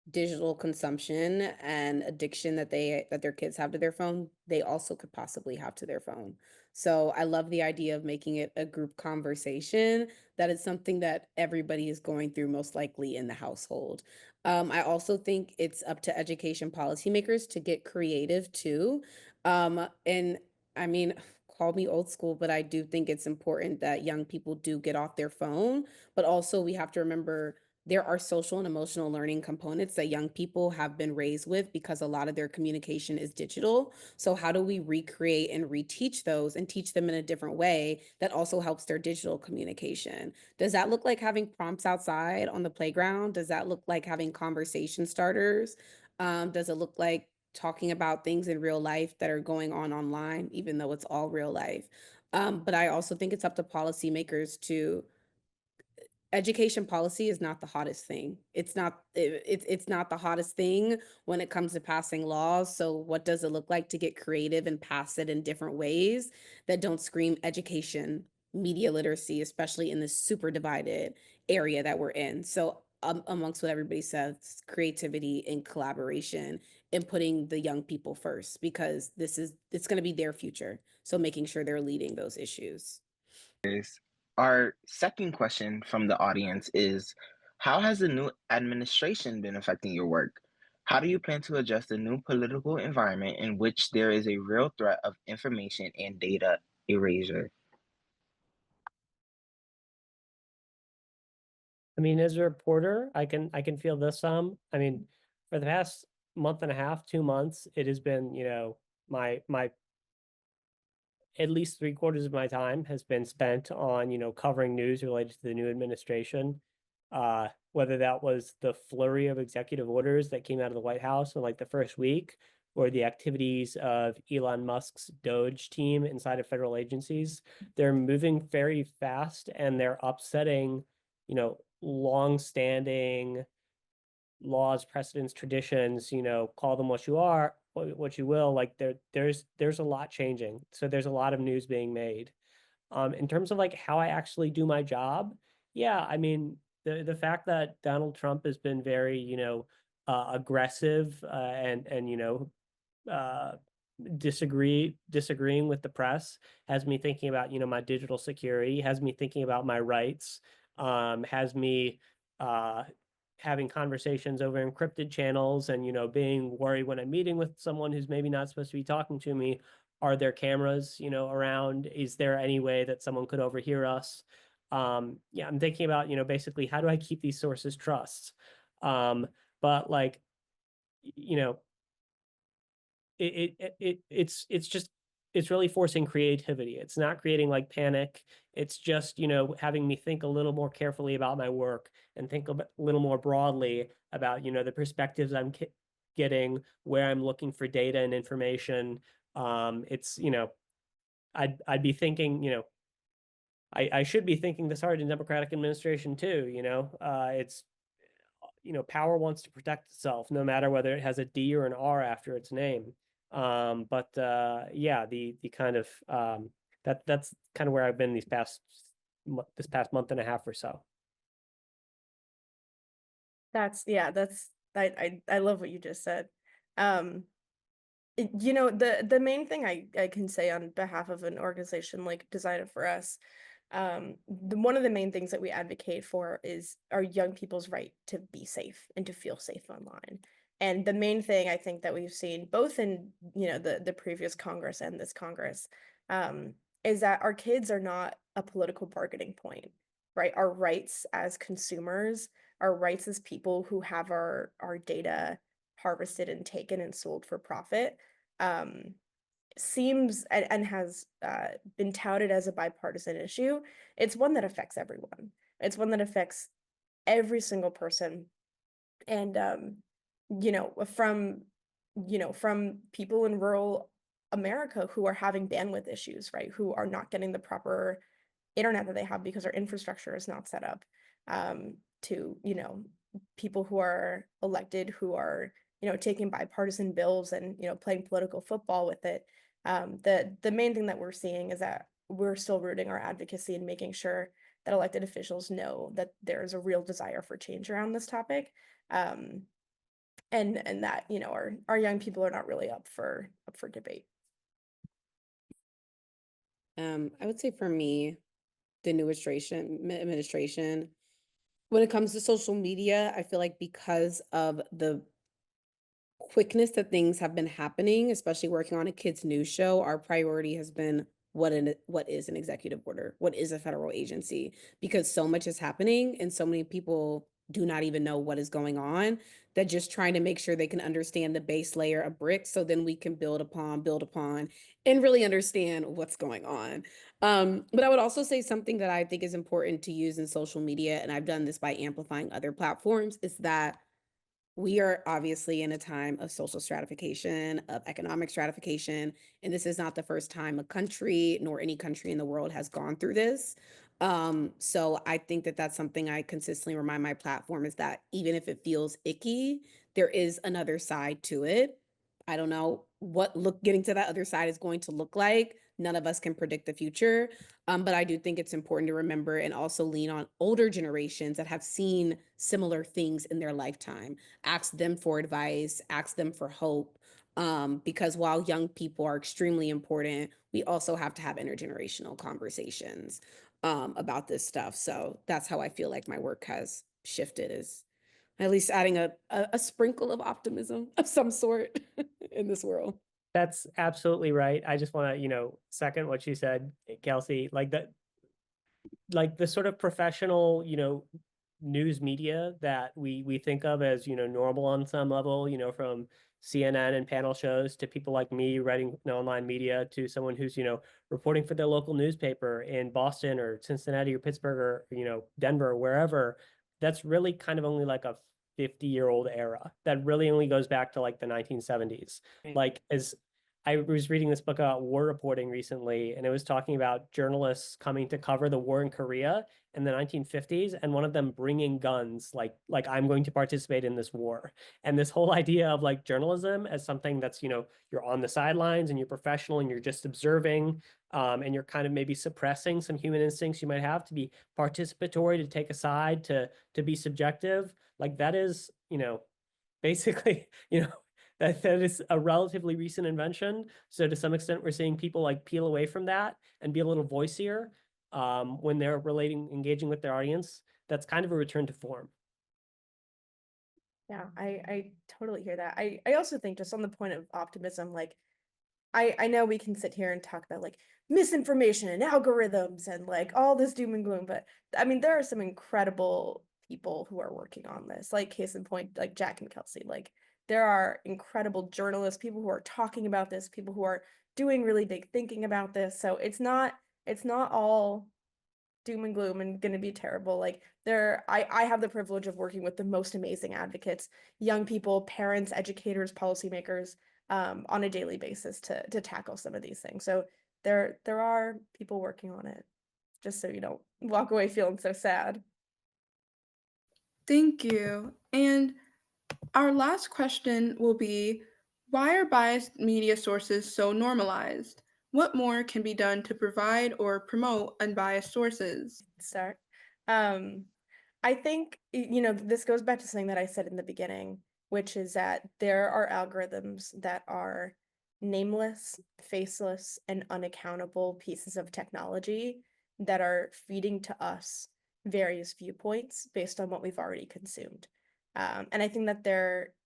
digital consumption and addiction that their kids have to their phone, they also could possibly have to their phone. So I love the idea of making it a group conversation that is something that everybody is going through most likely in the household. I also think it's up to education policymakers to get creative too. And I mean, call me old school, but I do think it's important that young people do get off their phone. But also, we have to remember there are social and emotional learning components that young people have been raised with because a lot of their communication is digital. So, how do we recreate and reteach those and teach them in a different way that also helps their digital communication? Does that look like having prompts outside on the playground? Does that look like having conversation starters? Does it look like talking about things in real life that are going on online, even though it's all real life? But I also think it's up to policymakers to education policy is not the hottest thing. It's not the hottest thing when it comes to passing laws. So what does it look like to get creative and pass it in different ways that don't scream education, media literacy, especially in this super divided area that we're in? So amongst what everybody says, creativity and collaboration and putting the young people first because it's going to be their future. So making sure they're leading those issues. Our second question from the audience is, how has the new administration been affecting your work? How do you plan to adjust the new political environment in which there is a real threat of information and data erasure? I mean, as a reporter, I can feel this some. I mean, for the past month and a half, 2 months, it has been, my at least 3/4 of my time has been spent on, covering news related to the new administration. Whether that was the flurry of executive orders that came out of the White House in like the first week, or the activities of Elon Musk's Doge team inside of federal agencies. They're moving very fast and they're upsetting, long-standing laws, precedents, traditions, call them what you are, what you will, like there's a lot changing. So there's a lot of news being made. In terms of like how I actually do my job, yeah, I mean, the fact that Donald Trump has been very, aggressive and uh, disagreeing with the press has me thinking about, my digital security, has me thinking about my rights, has me uh, having conversations over encrypted channels and, being worried when I'm meeting with someone who's maybe not supposed to be talking to me. Are there cameras, around? Is there any way that someone could overhear us? Yeah, I'm thinking about, basically how do I keep these sources trust? But like, you know, it's just it's really forcing creativity. It's not creating like panic. It's just, having me think a little more carefully about my work and think a little more broadly about, the perspectives I'm where I'm looking for data and information. It's, I'd be thinking, I should be thinking this hard in Democratic administration too, it's, power wants to protect itself no matter whether it has a D or an R after its name. But yeah, the kind of that's kind of where I've been this past month and a half or so. I love what you just said. The main thing I can say on behalf of an organization like Design It For Us, one of the main things that we advocate for is our young people's right to be safe and to feel safe online. And the main thing I think that we've seen both in, the previous Congress and this Congress, is that our kids are not a political bargaining point, right? Our rights as consumers, our rights as people who have our data harvested and taken and sold for profit, seems and has been touted as a bipartisan issue. It's one that affects everyone. It's one that affects every single person. And from people in rural America who are having bandwidth issues, right? Who are not getting the proper internet that they have because our infrastructure is not set up, to, people who are elected who are, taking bipartisan bills and, playing political football with it. The main thing that we're seeing is that we're still rooting our advocacy and making sure that elected officials know that there's a real desire for change around this topic. And that, our young people are not really up for debate. I would say for me, the new administration, when it comes to social media, I feel like because of the quickness that things have been happening, especially working on a kids news show, our priority has been what is an executive order? What is a federal agency? Because so much is happening and so many people do not even know what is going on, that just trying to make sure they can understand the base layer of bricks so then we can build upon, and really understand what's going on. But I would also say something that I think is important to use in social media, and I've done this by amplifying other platforms, is that we are obviously in a time of social stratification, of economic stratification, and this is not the first time a country nor any country in the world has gone through this. So I think that that's something I consistently remind my platform, is that even if it feels icky, there is another side to it. I don't know what getting to that other side is going to look like. None of us can predict the future. But I do think it's important to remember and also lean on older generations that have seen similar things in their lifetime. Ask them for advice, ask them for hope. Because while young people are extremely important, we also have to have intergenerational conversations about this stuff. So that's how I feel like my work has shifted, is at least adding a sprinkle of optimism of some sort in this world. That's absolutely right. I just want to, second what you said, Kelsey, like the sort of professional, news media that we think of as, normal on some level, from CNN and panel shows to people like me writing online media to someone who's, reporting for their local newspaper in Boston or Cincinnati or Pittsburgh or, Denver, or wherever. That's really kind of only like a 50-year-old era that really only goes back to like the 1970s. Right. Like, as I was reading this book about war reporting recently, and it was talking about journalists coming to cover the war in Korea in the 1950s, and one of them bringing guns, like I'm going to participate in this war. And this whole idea of like journalism as something that's, you're on the sidelines and you're professional and you're just observing, and you're kind of maybe suppressing some human instincts you might have to be participatory, to take a side, to be subjective. Like that is, basically, that is a relatively recent invention. So to some extent, we're seeing people like peel away from that and be a little voicier when they're engaging with their audience. That's kind of a return to form. Yeah, I totally hear that. I also think, just on the point of optimism, like I know we can sit here and talk about like misinformation and algorithms and like all this doom and gloom, but I mean, there are some incredible people who are working on this, like case in point, like Jack and Kelsey. Like there are incredible journalists, people who are talking about this, people who are doing really big thinking about this. So it's not all doom and gloom and going to be terrible. Like I have the privilege of working with the most amazing advocates, young people, parents, educators, policymakers, on a daily basis to tackle some of these things. So there are people working on it, just so you don't walk away feeling so sad. Thank you. And our last question will be, why are biased media sources so normalized? What more can be done to provide or promote unbiased sources? Start. I think, this goes back to something that I said in the beginning, which is that there are algorithms that are nameless, faceless, and unaccountable pieces of technology that are feeding to us various viewpoints based on what we've already consumed. And I think that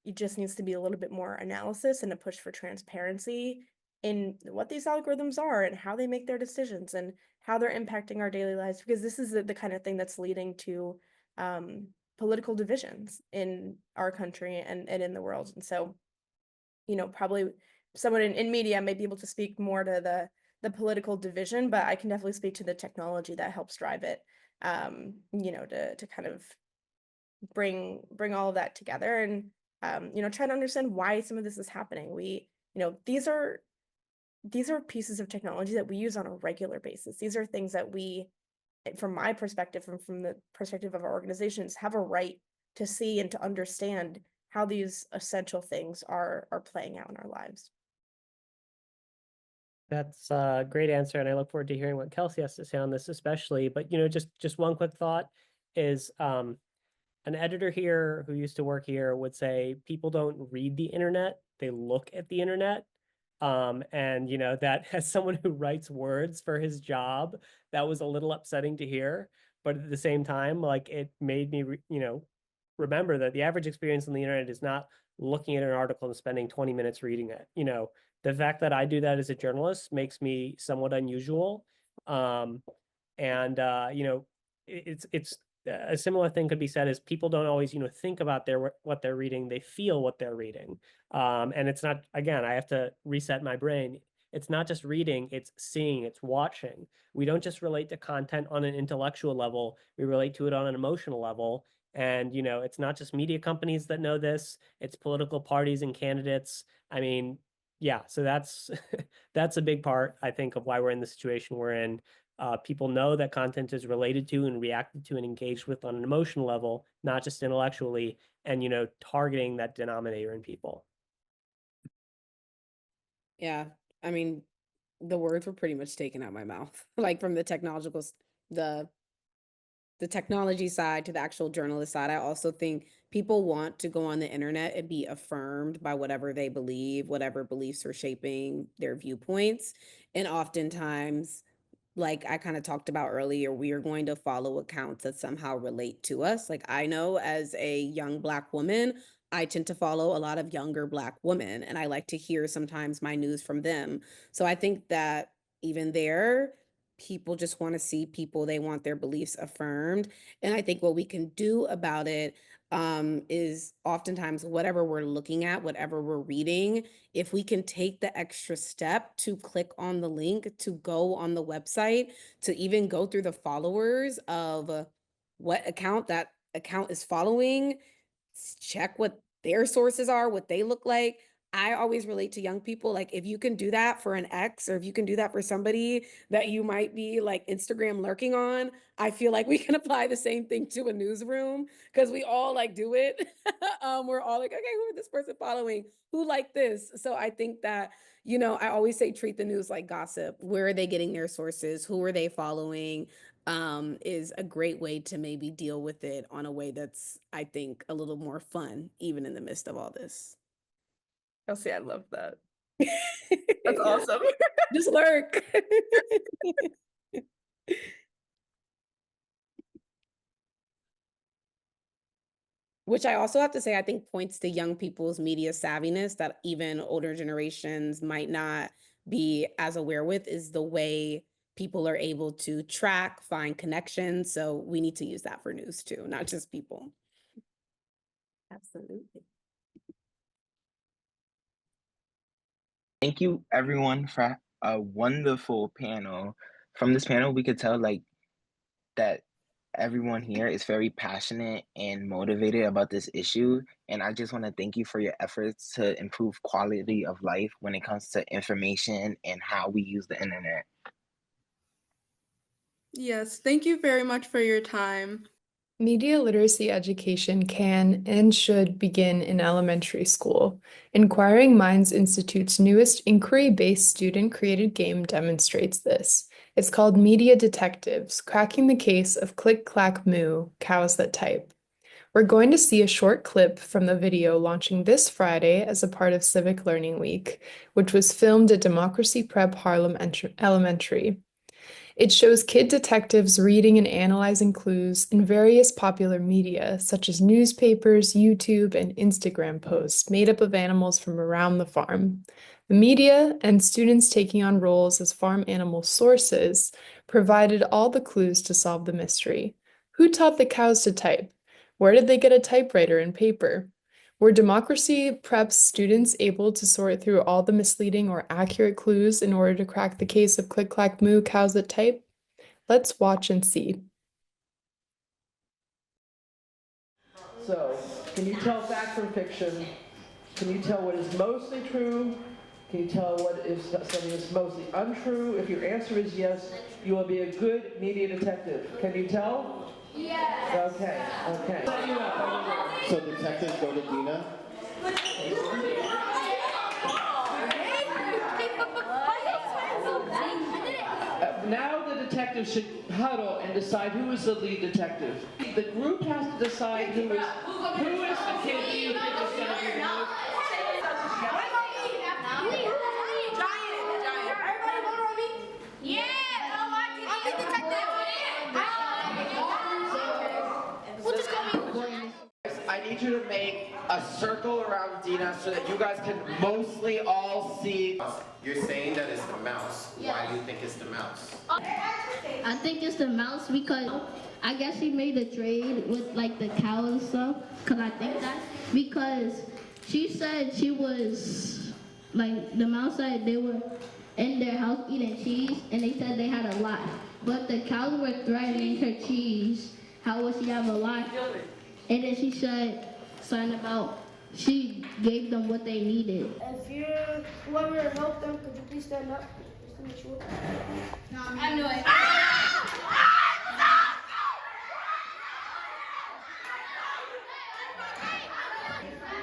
it just needs to be a little bit more analysis and a push for transparency in what these algorithms are and how they make their decisions and how they're impacting our daily lives, because this is the kind of thing that's leading to political divisions in our country and in the world. And so, probably someone in media may be able to speak more to the political division, but I can definitely speak to the technology that helps drive it, to kind of bring all of that together and, try to understand why some of this is happening. These are pieces of technology that we use on a regular basis. These are things that we, from my perspective and from the perspective of our organizations, have a right to see and to understand how these essential things are playing out in our lives. That's a great answer, and I look forward to hearing what Kelsey has to say on this, especially. But just one quick thought is, an editor here who used to work here would say people don't read the internet; they look at the internet. And, you know, that as someone who writes words for his job, that was a little upsetting to hear. But at the same time, like, it made me, remember that the average experience on the internet is not looking at an article and spending 20 minutes reading it. You know, the fact that I do that as a journalist makes me somewhat unusual. It's a similar thing could be said is people don't always, think about what they're reading. They feel what they're reading. And it's not, again, I have to reset my brain. It's not just reading, it's seeing, it's watching. We don't just relate to content on an intellectual level, we relate to it on an emotional level. And, it's not just media companies that know this, it's political parties and candidates. I mean, yeah, so that's that's a big part, I think, of why we're in the situation we're in. People know that content is related to and reacted to and engaged with on an emotional level, not just intellectually, and, targeting that denominator in people. Yeah, I mean, the words were pretty much taken out of my mouth, like from the technology side to the actual journalist side. I also think people want to go on the internet and be affirmed by whatever they believe, whatever beliefs are shaping their viewpoints. And oftentimes, like I kind of talked about earlier, we are going to follow accounts that somehow relate to us. Like I know as a young Black woman, I tend to follow a lot of younger Black women, and I like to hear sometimes my news from them. So I think that even there, people just want to see people, they want their beliefs affirmed. And I think what we can do about it is oftentimes whatever we're looking at, whatever we're reading, if we can take the extra step to click on the link, to go on the website, to even go through the followers of what account that account is following, check what their sources are, what they look like. I always relate to young people. Like if you can do that for an ex, or if you can do that for somebody that you might be like Instagram lurking on, I feel like we can apply the same thing to a newsroom because we all like do it. We're all like, okay, who is this person following? Who liked this? So I think that, I always say treat the news like gossip. Where are they getting their sources? Who are they following? Is a great way to maybe deal with it on a way that's, I think, a little more fun, even in the midst of all this. Kelsey, I love that. That's awesome. Just lurk. Which I also have to say, I think points to young people's media savviness that even older generations might not be as aware with, is the way people are able to track, find connections. So we need to use that for news too, not just people. Absolutely. Thank you, everyone, for a wonderful panel. From this panel, we could tell that everyone here is very passionate and motivated about this issue. And I just want to thank you for your efforts to improve quality of life when it comes to information and how we use the internet. Yes, thank you very much for your time. Media literacy education can and should begin in elementary school. Inquiring Minds Institute's newest inquiry-based student-created game demonstrates this. It's called Media Detectives, Cracking the Case of Click Clack Moo, Cows That Type. We're going to see a short clip from the video launching this Friday as a part of Civic Learning Week, which was filmed at Democracy Prep Harlem Elementary. It shows kid detectives reading and analyzing clues in various popular media, such as newspapers, YouTube, and Instagram posts made up of animals from around the farm. The media and students taking on roles as farm animal sources provided all the clues to solve the mystery. Who taught the cows to type? Where did they get a typewriter and paper? Were Democracy Prep students able to sort through all the misleading or accurate clues in order to crack the case of Click Clack Moo, Cows That Type? Let's watch and see. So, can you tell fact from fiction? Can you tell what is mostly true? Can you tell what is something is mostly untrue? If your answer is yes, you will be a good media detective. Can you tell? Yes. Okay, okay. So detectives go to Dina? Now the detectives should huddle and decide who is the lead detective. The group has to decide who is the kid you think is going to be the most. I need you to make a circle around Dina so that you guys can mostly all see. You're saying that it's the mouse. Why do you think it's the mouse? I think it's the mouse because I guess she made a trade with like the cow and stuff. Cause I think that because she said she was like the mouse said they were in their house eating cheese and they said they had a lot, but the cows were threatening her cheese. How would she have a lot? And then she said something about she gave them what they needed. If you're whoever helped them, could you please stand up just to make sure? No, I knew it.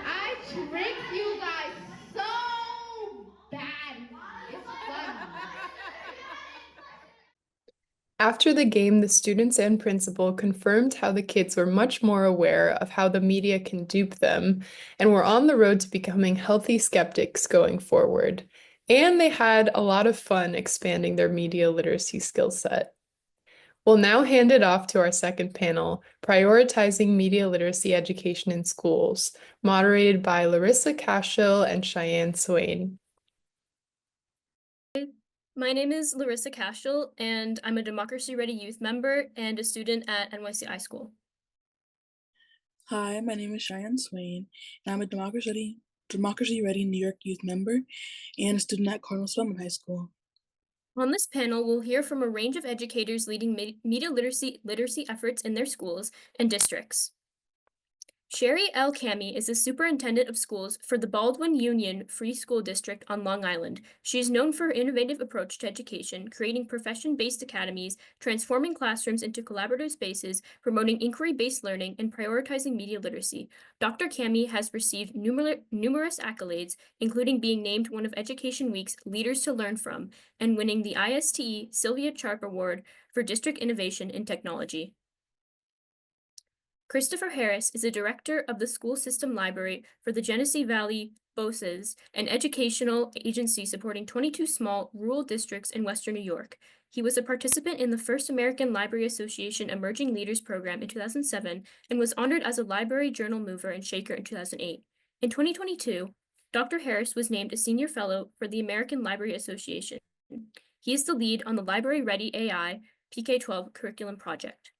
I tricked you guys so bad. It's fun. After the game, the students and principal confirmed how the kids were much more aware of how the media can dupe them and were on the road to becoming healthy skeptics going forward. And they had a lot of fun expanding their media literacy skill set. We'll now hand it off to our second panel, Prioritizing Media Literacy Education in Schools, moderated by Larissa Cashel and Cheyenne Swain. My name is Larissa Cashel, and I'm a Democracy Ready youth member and a student at NYS High School. Hi, my name is Cheyenne Swain, and I'm a Democracy Ready New York youth member and a student at Cardinal Spellman High School. On this panel, we'll hear from a range of educators leading media literacy efforts in their schools and districts. Arielle Camhi is the superintendent of schools for the Baldwin Union Free School District on Long Island. She is known for her innovative approach to education, creating profession-based academies, transforming classrooms into collaborative spaces, promoting inquiry-based learning, and prioritizing media literacy. Dr. Camhi has received numerous accolades, including being named one of Education Week's Leaders to Learn From and winning the ISTE Sylvia Sharp Award for District Innovation in Technology. Christopher Harris is a director of the School System Library for the Genesee Valley BOCES, an educational agency supporting 22 small rural districts in Western New York. He was a participant in the First American Library Association Emerging Leaders Program in 2007 and was honored as a library journal mover and shaker in 2008. In 2022, Dr. Harris was named a senior fellow for the American Library Association. He is the lead on the Library-Ready AI PK-12 curriculum project.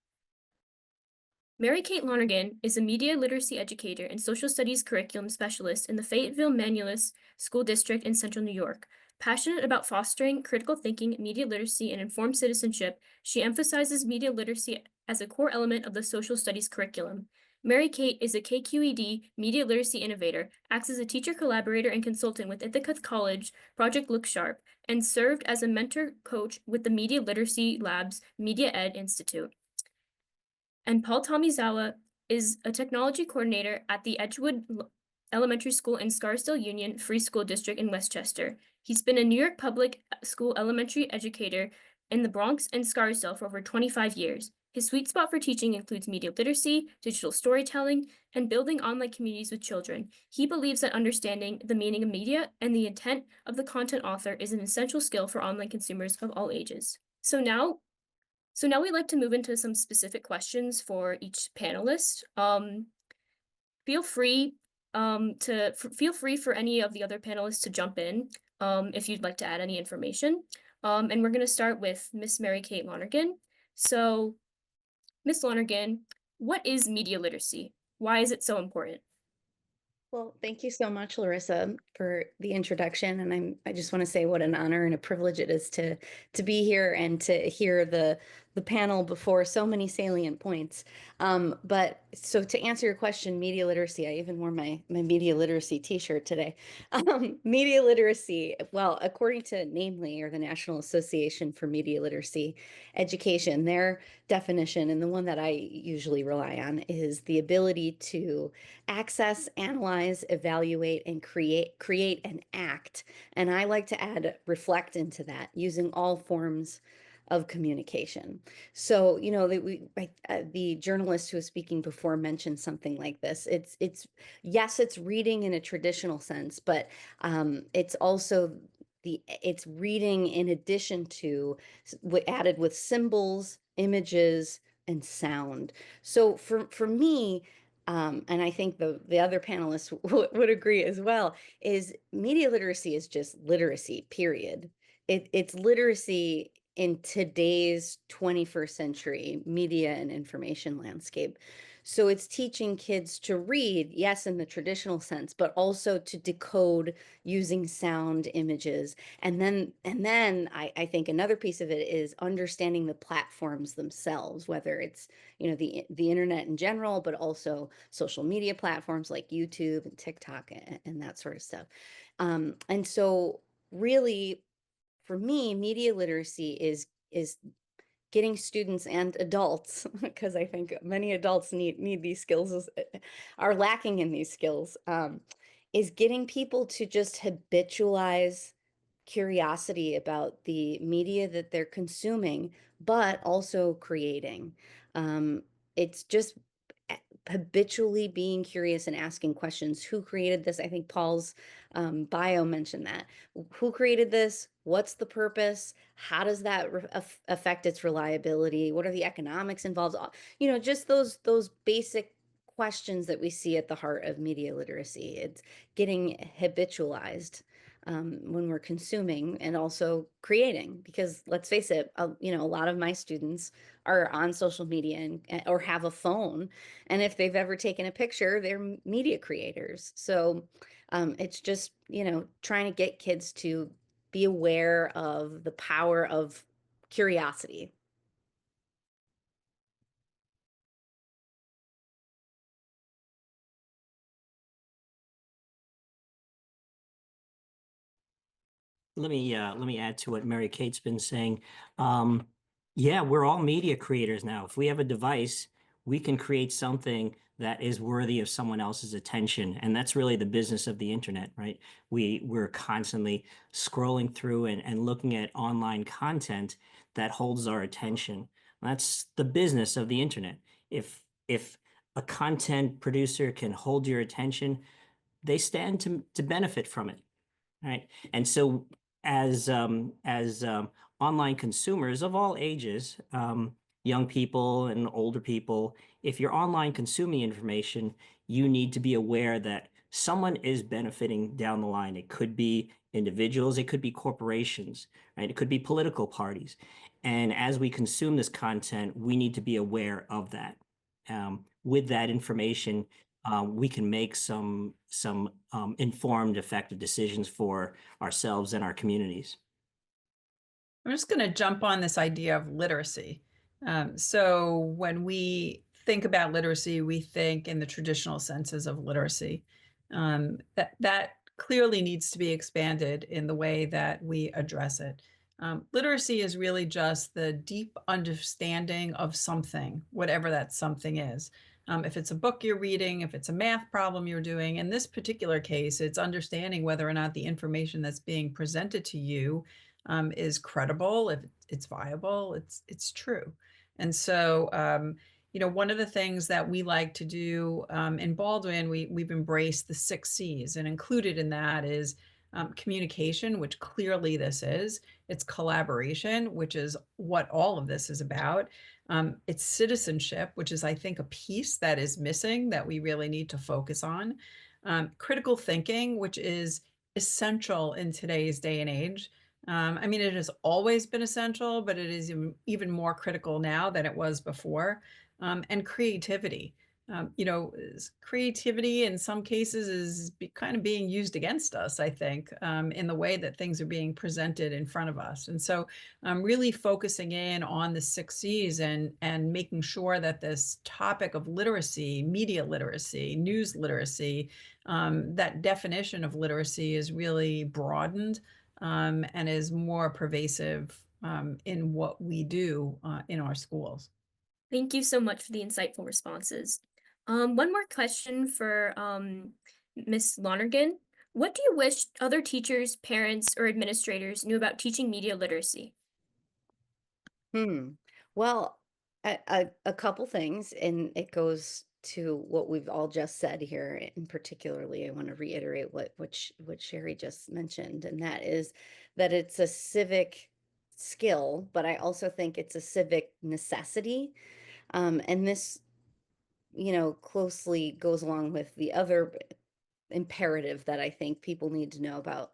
Mary Kate Lonergan is a media literacy educator and social studies curriculum specialist in the Fayetteville-Manulus School District in Central New York. Passionate about fostering critical thinking, media literacy, and informed citizenship, she emphasizes media literacy as a core element of the social studies curriculum. Mary Kate is a KQED media literacy innovator, acts as a teacher collaborator and consultant with Ithaca College Project Look Sharp, and served as a mentor coach with the Media Literacy Lab's Media Ed Institute. And Paul Tomizawa is a technology coordinator at the Edgewood Elementary School in Scarsdale Union Free School District in Westchester. He's been a New York public school elementary educator in the Bronx and Scarsdale for over 25 years. His sweet spot for teaching includes media literacy, digital storytelling, and building online communities with children. He believes that understanding the meaning of media and the intent of the content author is an essential skill for online consumers of all ages. So now we'd like to move into some specific questions for each panelist. Feel free for any of the other panelists to jump in if you'd like to add any information. And we're going to start with Miss Mary Kate Lonergan. So, Miss Lonergan, what is media literacy? Why is it so important? Well, thank you so much, Larissa, for the introduction. And I just want to say what an honor and a privilege it is to be here and to hear the panel before so many salient points. But so to answer your question, media literacy, I even wore my media literacy t-shirt today. Media literacy, well, according to NAMELY, or the National Association for Media Literacy Education, their definition, and the one that I usually rely on, is the ability to access, analyze, evaluate, and create and act. And I like to add reflect into that, using all forms of communication. So, you know, the journalist who was speaking before mentioned something like this. Yes, it's reading in a traditional sense, but it's also it's reading in addition to added with symbols, images, and sound. So for me, and I think the other panelists would agree as well, is media literacy is just literacy, period. It's literacy in today's 21st century media and information landscape. So it's teaching kids to read, yes, in the traditional sense, but also to decode using sound, images. And then I think another piece of it is understanding the platforms themselves, whether it's, you know, the internet in general, but also social media platforms like YouTube and TikTok and that sort of stuff. And so really, for me, media literacy is getting students and adults, because I think many adults need these skills, are lacking in these skills, is getting people to just habitualize curiosity about the media that they're consuming, but also creating. It's just habitually being curious and asking questions. Who created this? I think Paul's bio mentioned that. Who created this? What's the purpose? How does that affect its reliability? What are the economics involved? You know, just those basic questions that we see at the heart of media literacy. It's getting habitualized when we're consuming and also creating, because let's face it, you know, a lot of my students are on social media or have a phone, and if they've ever taken a picture, they're media creators. So it's just, you know, trying to get kids to be aware of the power of curiosity. Let me add to what Mary Kate's been saying. Yeah, we're all media creators now. If we have a device, we can create something that is worthy of someone else's attention, and that's really the business of the internet, right? We're constantly scrolling through and looking at online content that holds our attention. That's the business of the internet. If a content producer can hold your attention, they stand to benefit from it. Right. And so as online consumers of all ages, young people and older people, if you're online consuming information, you need to be aware that someone is benefiting down the line. It could be individuals, it could be corporations, right? It could be political parties. And as we consume this content, we need to be aware of that. With that information, we can make some informed, effective decisions for ourselves and our communities. I'm just going to jump on this idea of literacy. So when we think about literacy, we think in the traditional senses of literacy. That clearly needs to be expanded in the way that we address it. Literacy is really just the deep understanding of something, whatever that something is. If it's a book you're reading, if it's a math problem you're doing, in this particular case, it's understanding whether or not the information that's being presented to you is credible, if it's viable, it's true. And so, you know, one of the things that we like to do in Baldwin, we've embraced the 6 C's, and included in that is communication, which clearly this is. It's collaboration, which is what all of this is about. It's citizenship, which is, I think, a piece that is missing that we really need to focus on. Critical thinking, which is essential in today's day and age. I mean, it has always been essential, but it is even more critical now than it was before. And creativity. You know, creativity in some cases is kind of being used against us, I think, in the way that things are being presented in front of us. And so really focusing in on the 6 C's and making sure that this topic of literacy, media literacy, news literacy, that definition of literacy is really broadened and is more pervasive in what we do in our schools. Thank you so much for the insightful responses. One more question for Ms. Lonergan. What do you wish other teachers, parents, or administrators knew about teaching media literacy? Well, a couple things, and it goes to what we've all just said here. And particularly, I want to reiterate what Shari just mentioned, and that is that it's a civic skill, but I also think it's a civic necessity. And this closely goes along with the other imperative that I think people need to know about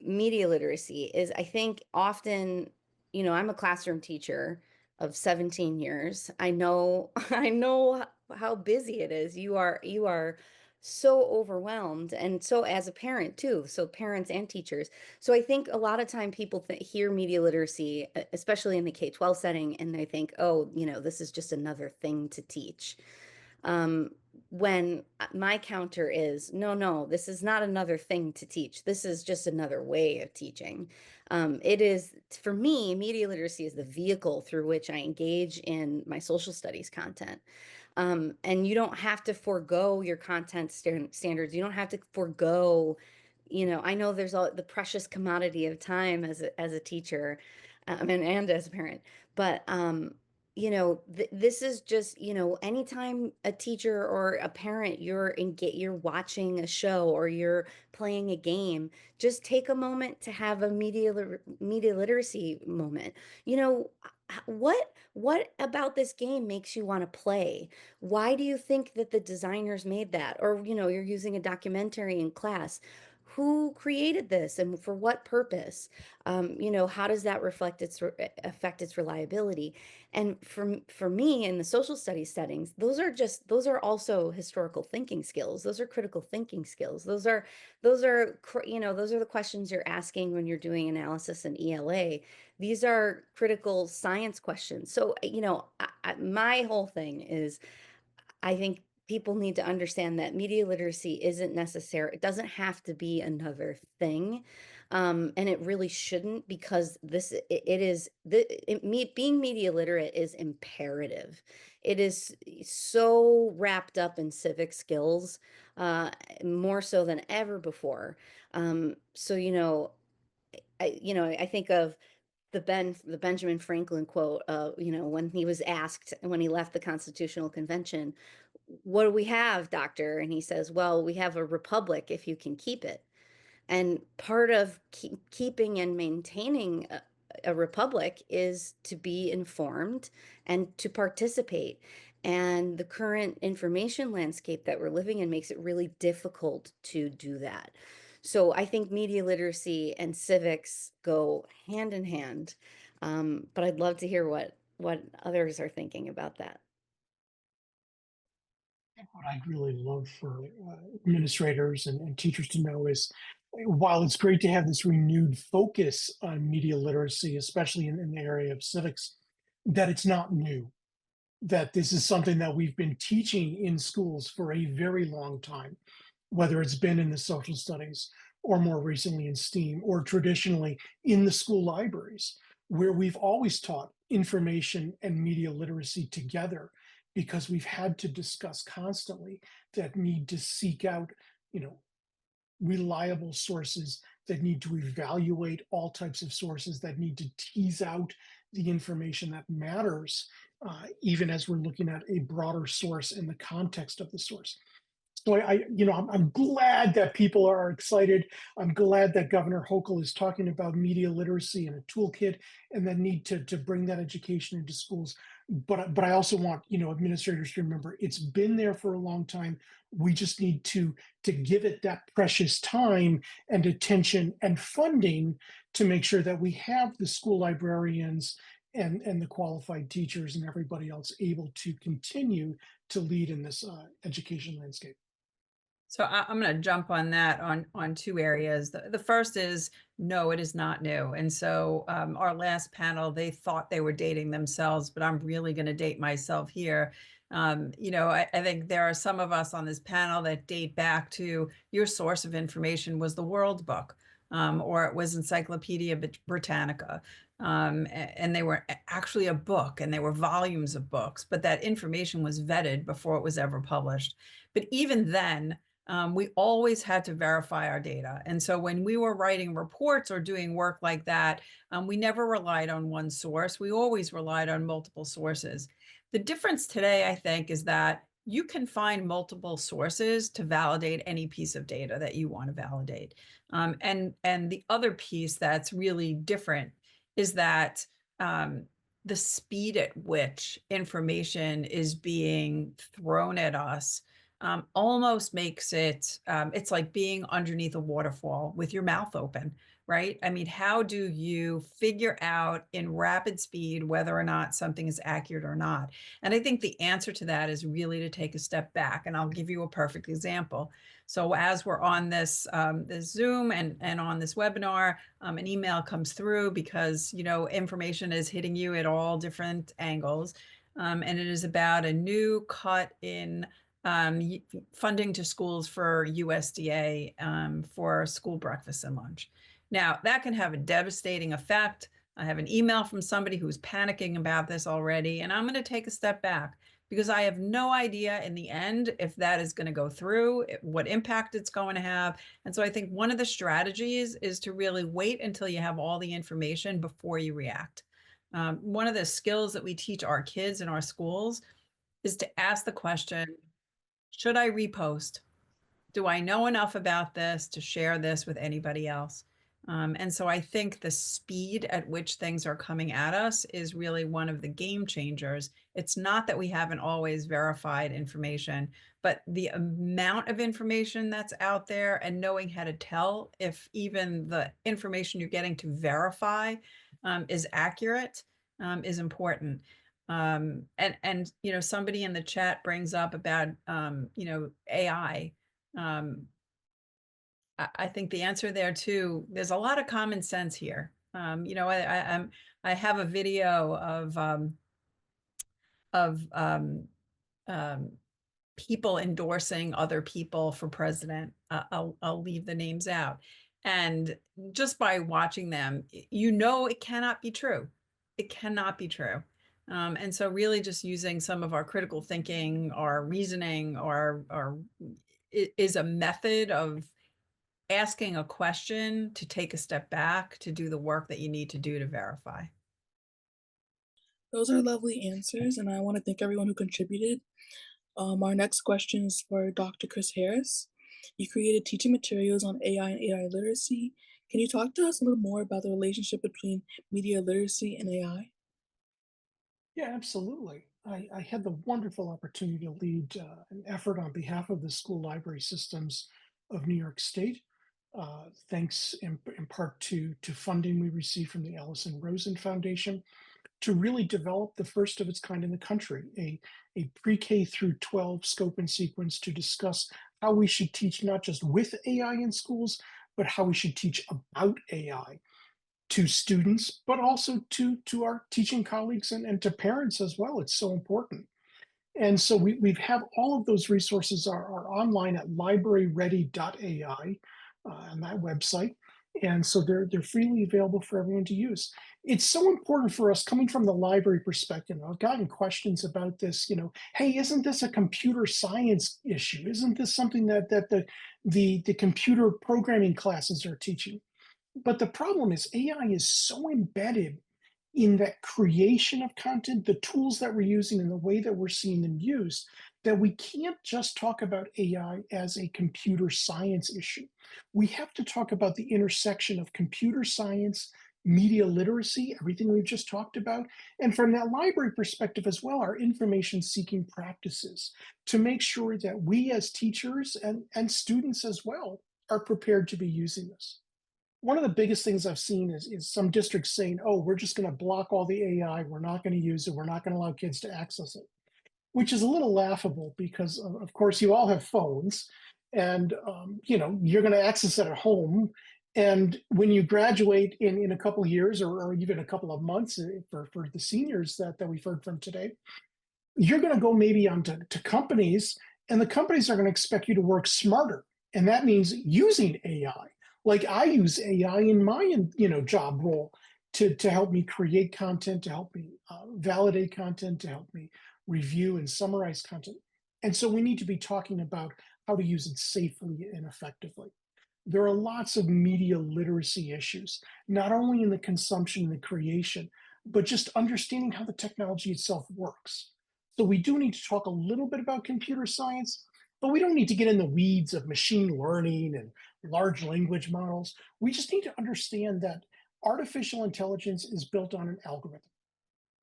media literacy is I think often, I'm a classroom teacher of 17 years. I know I know how busy it is. You are so overwhelmed, and so as a parent too, so parents and teachers. So I think a lot of time people hear media literacy, especially in the K-12 setting, and they think, oh, this is just another thing to teach. When my counter is, no, this is not another thing to teach. This is just another way of teaching. It is, for me, media literacy is the vehicle through which I engage in my social studies content. And you don't have to forego your content standards. You don't have to forego, I know there's the precious commodity of time as a teacher, and as a parent, but this is just, anytime a teacher or a parent, you're watching a show or you're playing a game, just take a moment to have a media literacy moment. What about this game makes you want to play? Why do you think that the designers made that? Or, you're using a documentary in class. Who created this and for what purpose? How does that affect its reliability? And for me in the social studies settings, those are also historical thinking skills. Those are critical thinking skills. Those are the questions you're asking when you're doing analysis in ELA. These are critical science questions. So, my whole thing is, I think people need to understand that media literacy isn't necessary. It doesn't have to be another thing. And it really shouldn't, because being media literate is imperative. It is so wrapped up in civic skills, more so than ever before. So, I think of the Benjamin Franklin quote, when he was asked, when he left the Constitutional Convention, what do we have, doctor? And he says, well, we have a republic if you can keep it. And part of keeping and maintaining a republic is to be informed and to participate. And the current information landscape that we're living in makes it really difficult to do that. So I think media literacy and civics go hand in hand. But I'd love to hear what others are thinking about that. What I'd really love for administrators and teachers to know is, while it's great to have this renewed focus on media literacy, especially in the area of civics, that it's not new, that this is something that we've been teaching in schools for a very long time, whether it's been in the social studies or more recently in STEAM or traditionally in the school libraries, where we've always taught information and media literacy together, because we've had to discuss constantly that need to seek out, reliable sources, that need to evaluate all types of sources, that need to tease out the information that matters, even as we're looking at a broader source in the context of the source. So I'm glad that people are excited. I'm glad that Governor Hochul is talking about media literacy and a toolkit and the need to bring that education into schools. But I also want, administrators to remember it's been there for a long time. We just need to give it that precious time and attention and funding to make sure that we have the school librarians and the qualified teachers and everybody else able to continue to lead in this education landscape. So I'm going to jump on that on two areas. The first is, no, it is not new. And so our last panel, they thought they were dating themselves, but I'm really going to date myself here. I think there are some of us on this panel that date back to your source of information was the World Book, or it was Encyclopedia Britannica. And they were actually a book, and they were volumes of books, but that information was vetted before it was ever published. But even then, we always had to verify our data. And so when we were writing reports or doing work like that, we never relied on one source. We always relied on multiple sources. The difference today, I think, is that you can find multiple sources to validate any piece of data that you want to validate. And the other piece that's really different is that the speed at which information is being thrown at us almost makes it, it's like being underneath a waterfall with your mouth open, right? I mean, how do you figure out in rapid speed whether or not something is accurate or not? And I think the answer to that is really to take a step back. And I'll give you a perfect example. So as we're on this, this Zoom and on this webinar, an email comes through because, information is hitting you at all different angles. And it is about a new cut in funding to schools for USDA for school breakfast and lunch. Now, that can have a devastating effect. I have an email from somebody who's panicking about this already, and I'm going to take a step back because I have no idea in the end if that is going to go through, what impact it's going to have. And so I think one of the strategies is to really wait until you have all the information before you react. One of the skills that we teach our kids in our schools is to ask the question, should I repost? Do I know enough about this to share this with anybody else? And so I think the speed at which things are coming at us is really one of the game changers. It's not that we haven't always verified information, but the amount of information that's out there and knowing how to tell if even the information you're getting to verify is accurate is important. And somebody in the chat brings up about AI. I think the answer there too, there's a lot of common sense here. I have a video of people endorsing other people for president. I'll leave the names out. And just by watching them, it cannot be true. It cannot be true. And so really just using some of our critical thinking or reasoning or is a method of asking a question to take a step back to do the work that you need to do to verify. Those are lovely answers, and I want to thank everyone who contributed. Our next question is for Dr. Chris Harris. You created teaching materials on AI and AI literacy. Can you talk to us a little more about the relationship between media literacy and AI? Yeah, absolutely. I had the wonderful opportunity to lead an effort on behalf of the school library systems of New York State, thanks in part to funding we received from the Allison Rosen Foundation, to really develop the first of its kind in the country, a pre-K through 12 scope and sequence to discuss how we should teach not just with AI in schools, but how we should teach about AI to students, but also to our teaching colleagues and to parents as well. It's so important. And so we have all of those resources are online at libraryready.ai on that website. And so they're freely available for everyone to use. It's so important for us coming from the library perspective. I've gotten questions about this, hey, isn't this a computer science issue? Isn't this something that the computer programming classes are teaching? But the problem is AI is so embedded in that creation of content, the tools that we're using and the way that we're seeing them used, that we can't just talk about AI as a computer science issue. We have to talk about the intersection of computer science, media literacy, everything we've just talked about, and from that library perspective as well, our information seeking practices to make sure that we as teachers and students as well are prepared to be using this. One of the biggest things I've seen is some districts saying, oh, we're just going to block all the AI. We're not going to use it. We're not going to allow kids to access it, which is a little laughable because, of course, you all have phones and, you're going to access it at home. And when you graduate in a couple of years or even a couple of months for the seniors that we've heard from today, you're going to go maybe onto companies, and the companies are going to expect you to work smarter. And that means using AI. Like I use AI in my job role to help me create content, to help me validate content, to help me review and summarize content. And so we need to be talking about how to use it safely and effectively. There are lots of media literacy issues, not only in the consumption and the creation, but just understanding how the technology itself works. So we do need to talk a little bit about computer science, but we don't need to get in the weeds of machine learning and large language models. We just need to understand that artificial intelligence is built on an algorithm.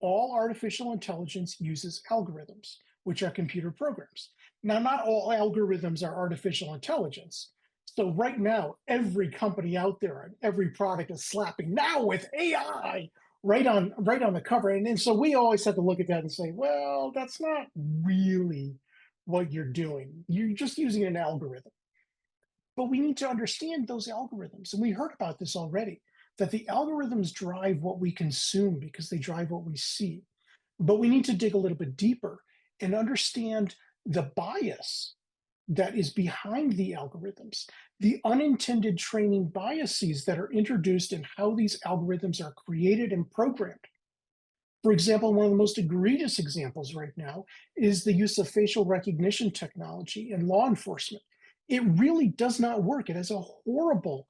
all artificial intelligence uses algorithms, which are computer programs. Now, not all algorithms are artificial intelligence. So right now, every company out there and every product is slapping now with AI right on the cover. And so we always have to look at that and say, well, that's not really what you're doing. You're just using an algorithm. But we need to understand those algorithms. And we heard about this already, that the algorithms drive what we consume because they drive what we see. But we need to dig a little bit deeper and understand the bias that is behind the algorithms, the unintended training biases that are introduced in how these algorithms are created and programmed. For example, one of the most egregious examples right now is the use of facial recognition technology in law enforcement. It really does not work. It has a horrible,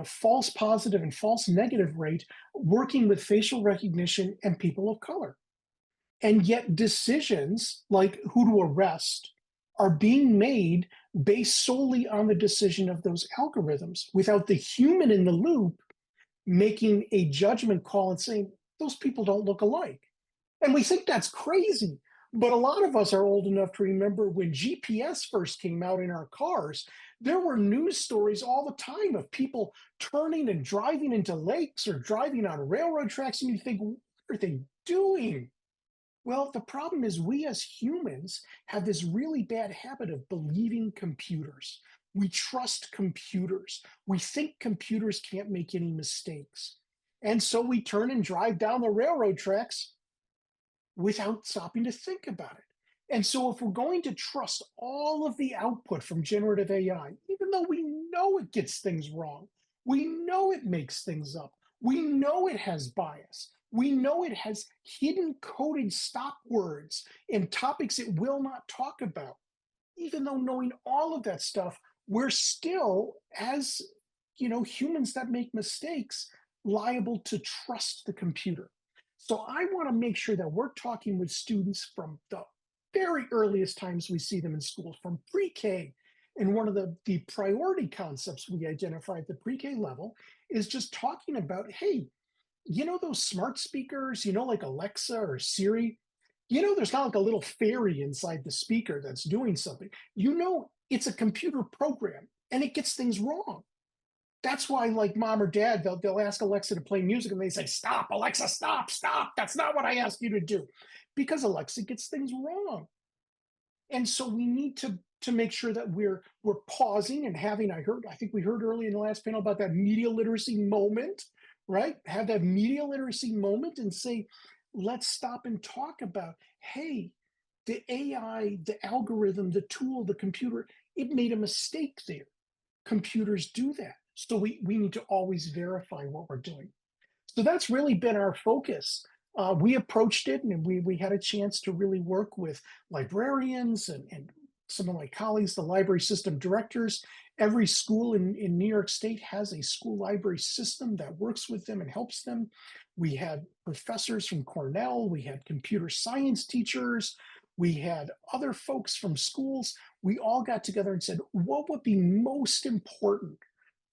false positive and false negative rate working with facial recognition and people of color. And yet decisions like who to arrest are being made based solely on the decision of those algorithms without the human in the loop making a judgment call and saying, those people don't look alike. And we think that's crazy. But a lot of us are old enough to remember when GPS first came out in our cars, there were news stories all the time of people turning and driving into lakes or driving on railroad tracks. And you think, what are they doing? Well, the problem is we as humans have this really bad habit of believing computers. We trust computers. We think computers can't make any mistakes. And so we turn and drive down the railroad tracks without stopping to think about it. And so if we're going to trust all of the output from generative AI, even though we know it gets things wrong, we know it makes things up, we know it has bias, we know it has hidden coded stop words and topics it will not talk about. Even though knowing all of that stuff, we're still, as humans that make mistakes, liable to trust the computer. So I want to make sure that we're talking with students from the very earliest times we see them in schools, from pre-K. And one of the priority concepts we identify at the pre-K level is just talking about, hey, those smart speakers, like Alexa or Siri, there's not like a little fairy inside the speaker that's doing something. It's a computer program and it gets things wrong. That's why, like mom or dad, they'll ask Alexa to play music and they say, stop, Alexa, stop. That's not what I asked you to do. Because Alexa gets things wrong. And so we need to make sure that we're pausing and having, I think we heard earlier in the last panel about that media literacy moment, right? Have that media literacy moment and say, let's stop and talk about, hey, the AI, the algorithm, the tool, the computer, it made a mistake there. Computers do that. So we need to always verify what we're doing. So that's really been our focus. We approached it and we had a chance to really work with librarians and some of my colleagues, the library system directors. Every school in New York State has a school library system that works with them and helps them. We had professors from Cornell, we had computer science teachers, we had other folks from schools. We all got together and said, what would be most important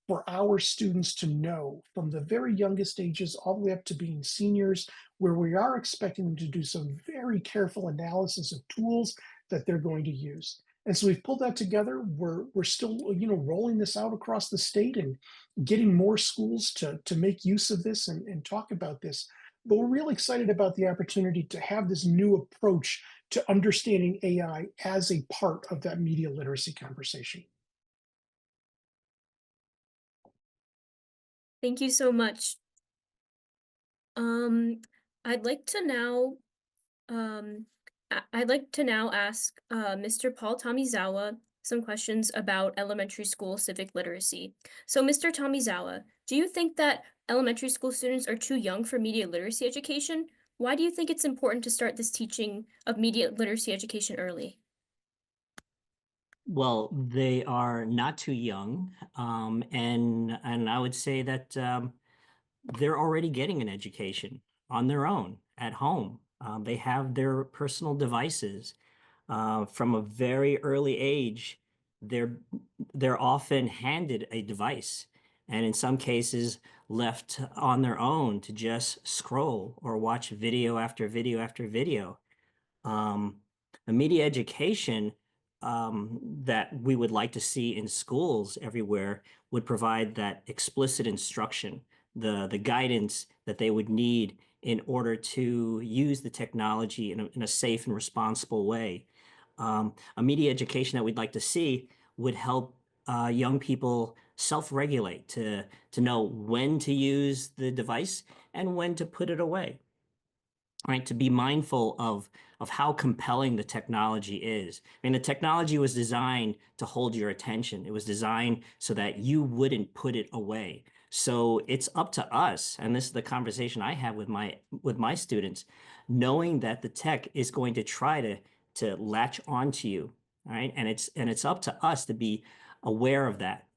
for our students to know from the very youngest ages all the way up to being seniors, where we are expecting them to do some very careful analysis of tools that they're going to use. And so we've pulled that together. We're still, rolling this out across the state and getting more schools to make use of this and talk about this. But we're really excited about the opportunity to have this new approach to understanding AI as a part of that media literacy conversation. Thank you so much. I'd like to now ask Mr. Paul Tomizawa some questions about elementary school civic literacy. So, Mr. Tomizawa, do you think that elementary school students are too young for media literacy education? Why do you think it's important to start this teaching of media literacy education early? Well, they are not too young, and I would say that they're already getting an education on their own at home. They have their personal devices. From a very early age, they're often handed a device and in some cases left on their own to just scroll or watch video after video after video. The media education that we would like to see in schools everywhere would provide that explicit instruction, the guidance that they would need in order to use the technology in a safe and responsible way. A media education that we'd like to see would help young people self-regulate to know when to use the device and when to put it away. Right, to be mindful of how compelling the technology is. I mean, the technology was designed to hold your attention. It was designed so that you wouldn't put it away. So it's up to us, and this is the conversation I have with my students, knowing that the tech is going to try to latch onto you, right? And it's up to us to be aware of that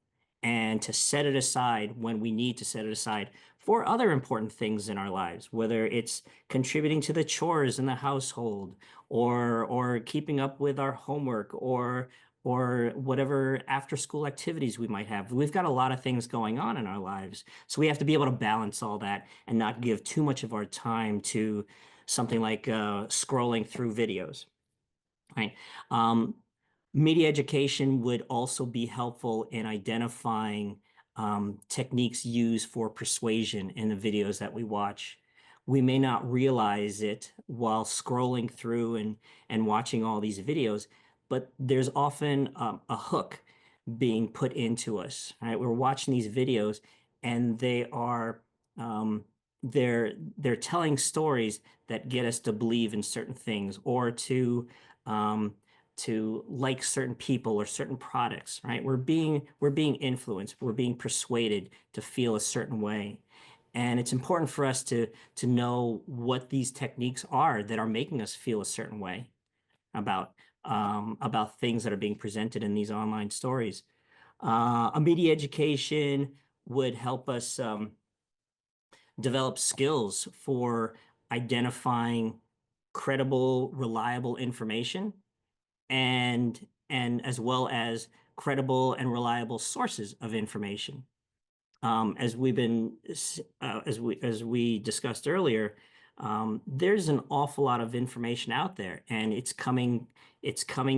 and to set it aside when we need to set it aside for other important things in our lives, whether it's contributing to the chores in the household or keeping up with our homework or whatever after school activities we might have. We've got a lot of things going on in our lives. So we have to be able to balance all that and not give too much of our time to something like scrolling through videos, right? Media education would also be helpful in identifying techniques used for persuasion in the videos that we watch. We may not realize it while scrolling through and watching all these videos, but there's often a hook being put into us, right? We're watching these videos and they are they're telling stories that get us to believe in certain things or to like certain people or certain products, right? We're being influenced, we're being persuaded to feel a certain way. And it's important for us to know what these techniques are that are making us feel a certain way about things that are being presented in these online stories. A media education would help us develop skills for identifying credible, reliable information and as well as credible and reliable sources of information. As we discussed earlier, there's an awful lot of information out there, and it's coming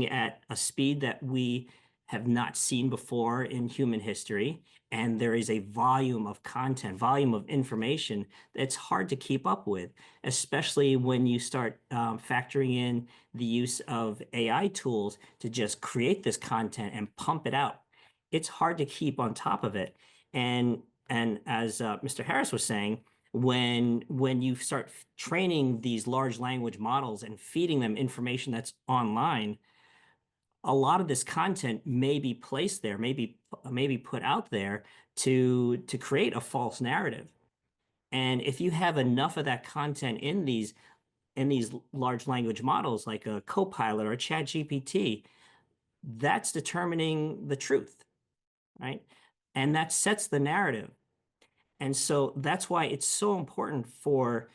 at a speed that we have not seen before in human history. And there is a volume of content, volume of information that's hard to keep up with, especially when you start factoring in the use of AI tools to just create this content and pump it out. It's hard to keep on top of it. And as Mr. Harris was saying, when you start training these large language models and feeding them information that's online, a lot of this content may be placed there, maybe put out there to create a false narrative. And if you have enough of that content in these large language models like a Copilot or a ChatGPT, that's determining the truth, right? And that sets the narrative. And so that's why it's so important for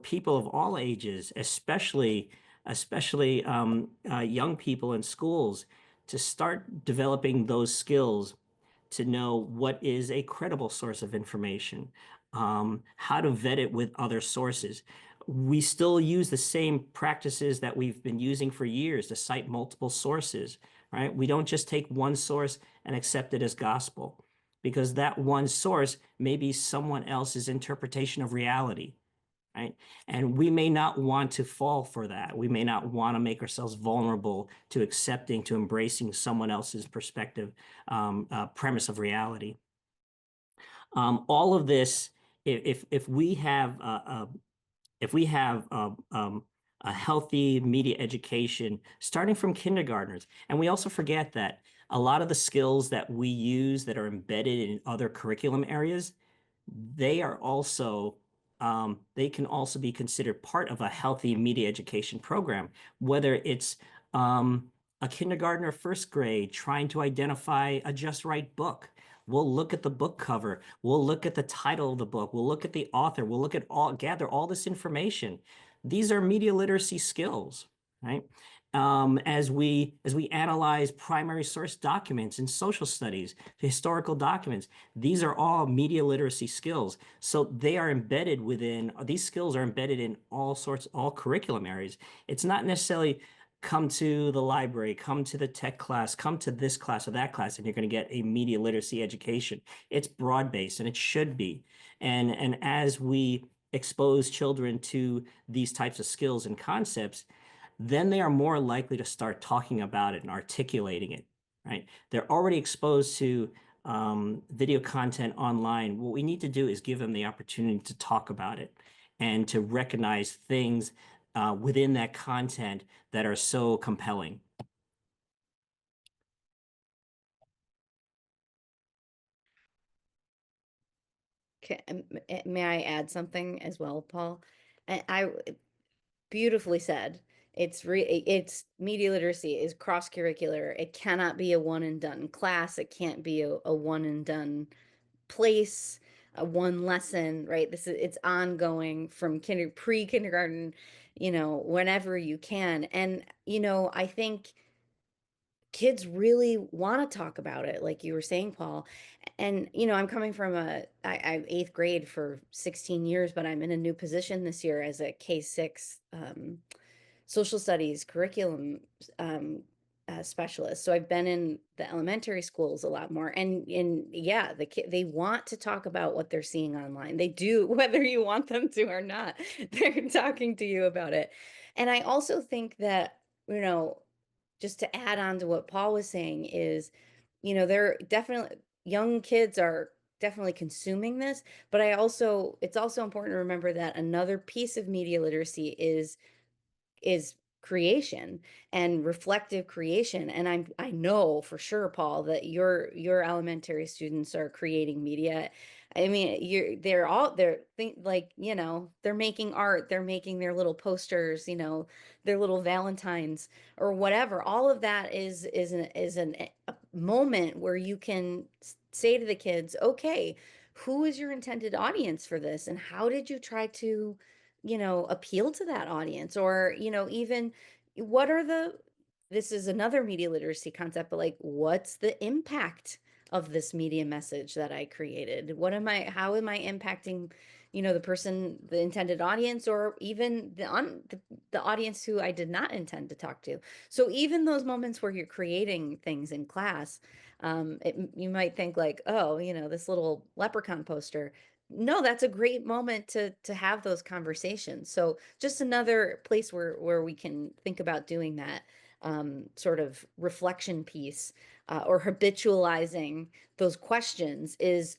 people of all ages, especially young people in schools, to start developing those skills to know what is a credible source of information, how to vet it with other sources. We still use the same practices that we've been using for years to cite multiple sources, right? We don't just take one source and accept it as gospel, because that one source may be someone else's interpretation of reality, right? And we may not want to fall for that. We may not want to make ourselves vulnerable to accepting, to embracing someone else's perspective, premise of reality. All of this, if we have a healthy media education starting from kindergartners, and we also forget that a lot of the skills that we use that are embedded in other curriculum areas, they are also they can also be considered part of a healthy media education program, whether it's a kindergarten or first grade trying to identify a just right book. We'll look at the book cover. We'll look at the title of the book. We'll look at the author. We'll look at gather all this information. These are media literacy skills, right? as we analyze primary source documents in social studies, historical documents. These are all media literacy skills. So they are embedded within, these skills are embedded in all curriculum areas. It's not necessarily come to the library, come to the tech class, come to this class or that class, and you're going to get a media literacy education. It's broad-based, and it should be. And as we expose children to these types of skills and concepts, then they are more likely to start talking about it and articulating it, right? They're already exposed to video content online. What we need to do is give them the opportunity to talk about it and to recognize things within that content that are so compelling. May I add something as well, Paul? I beautifully said. It's media literacy is cross-curricular. It cannot be a one and done class. It can't be a one and done place, a one lesson, right? It's ongoing from pre-kindergarten, whenever you can. And, I think kids really want to talk about it, like you were saying, Paul. And, I'm coming from I'm 8th grade for 16 years, but I'm in a new position this year as a K-6 social studies curriculum specialist. So I've been in the elementary schools a lot more. And yeah, they want to talk about what they're seeing online. They do, whether you want them to or not, they're talking to you about it. And I also think that, just to add on to what Paul was saying is, they're definitely, young kids are definitely consuming this, but it's also important to remember that another piece of media literacy is creation and reflective creation. And I know for sure, Paul, that your elementary students are creating media. I mean, they're making art, they're making their little posters, their little Valentines or whatever. All of that is a moment where you can say to the kids, okay, who is your intended audience for this? And how did you try to, appeal to that audience? Or, even this is another media literacy concept, but like, what's the impact of this media message that I created? How am I impacting, the intended audience, or even the audience who I did not intend to talk to? So even those moments where you're creating things in class, you might think like, oh, this little leprechaun poster. No, that's a great moment to have those conversations. So just another place where we can think about doing that sort of reflection piece, or habitualizing those questions, is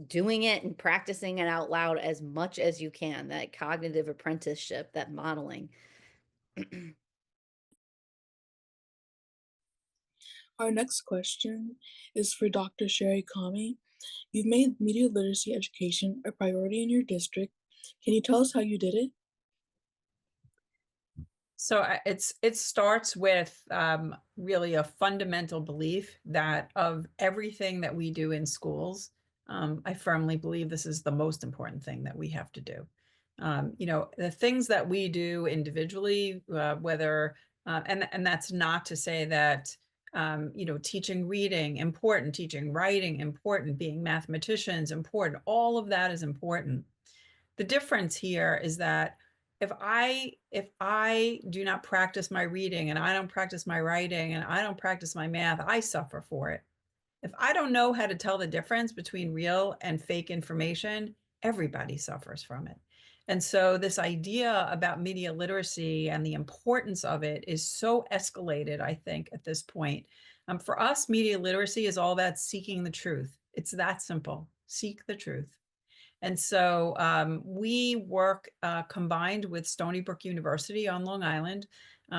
doing it and practicing it out loud as much as you can, that cognitive apprenticeship, that modeling. Our next question is for Dr. Shari Camhi. You've made media literacy education a priority in your district. Can you tell us how you did it? So it starts with really a fundamental belief that of everything that we do in schools, I firmly believe this is the most important thing that we have to do. The things that we do individually, and that's not to say that teaching reading important, teaching writing important, being mathematicians important. All of that is important. The difference here is that if I do not practice my reading, and I don't practice my writing, and I don't practice my math, I suffer for it. If I don't know how to tell the difference between real and fake information, everybody suffers from it. And so this idea about media literacy and the importance of it is so escalated, I think, at this point. For us, media literacy is all about seeking the truth. It's that simple. Seek the truth. And so we work combined with Stony Brook University on Long Island.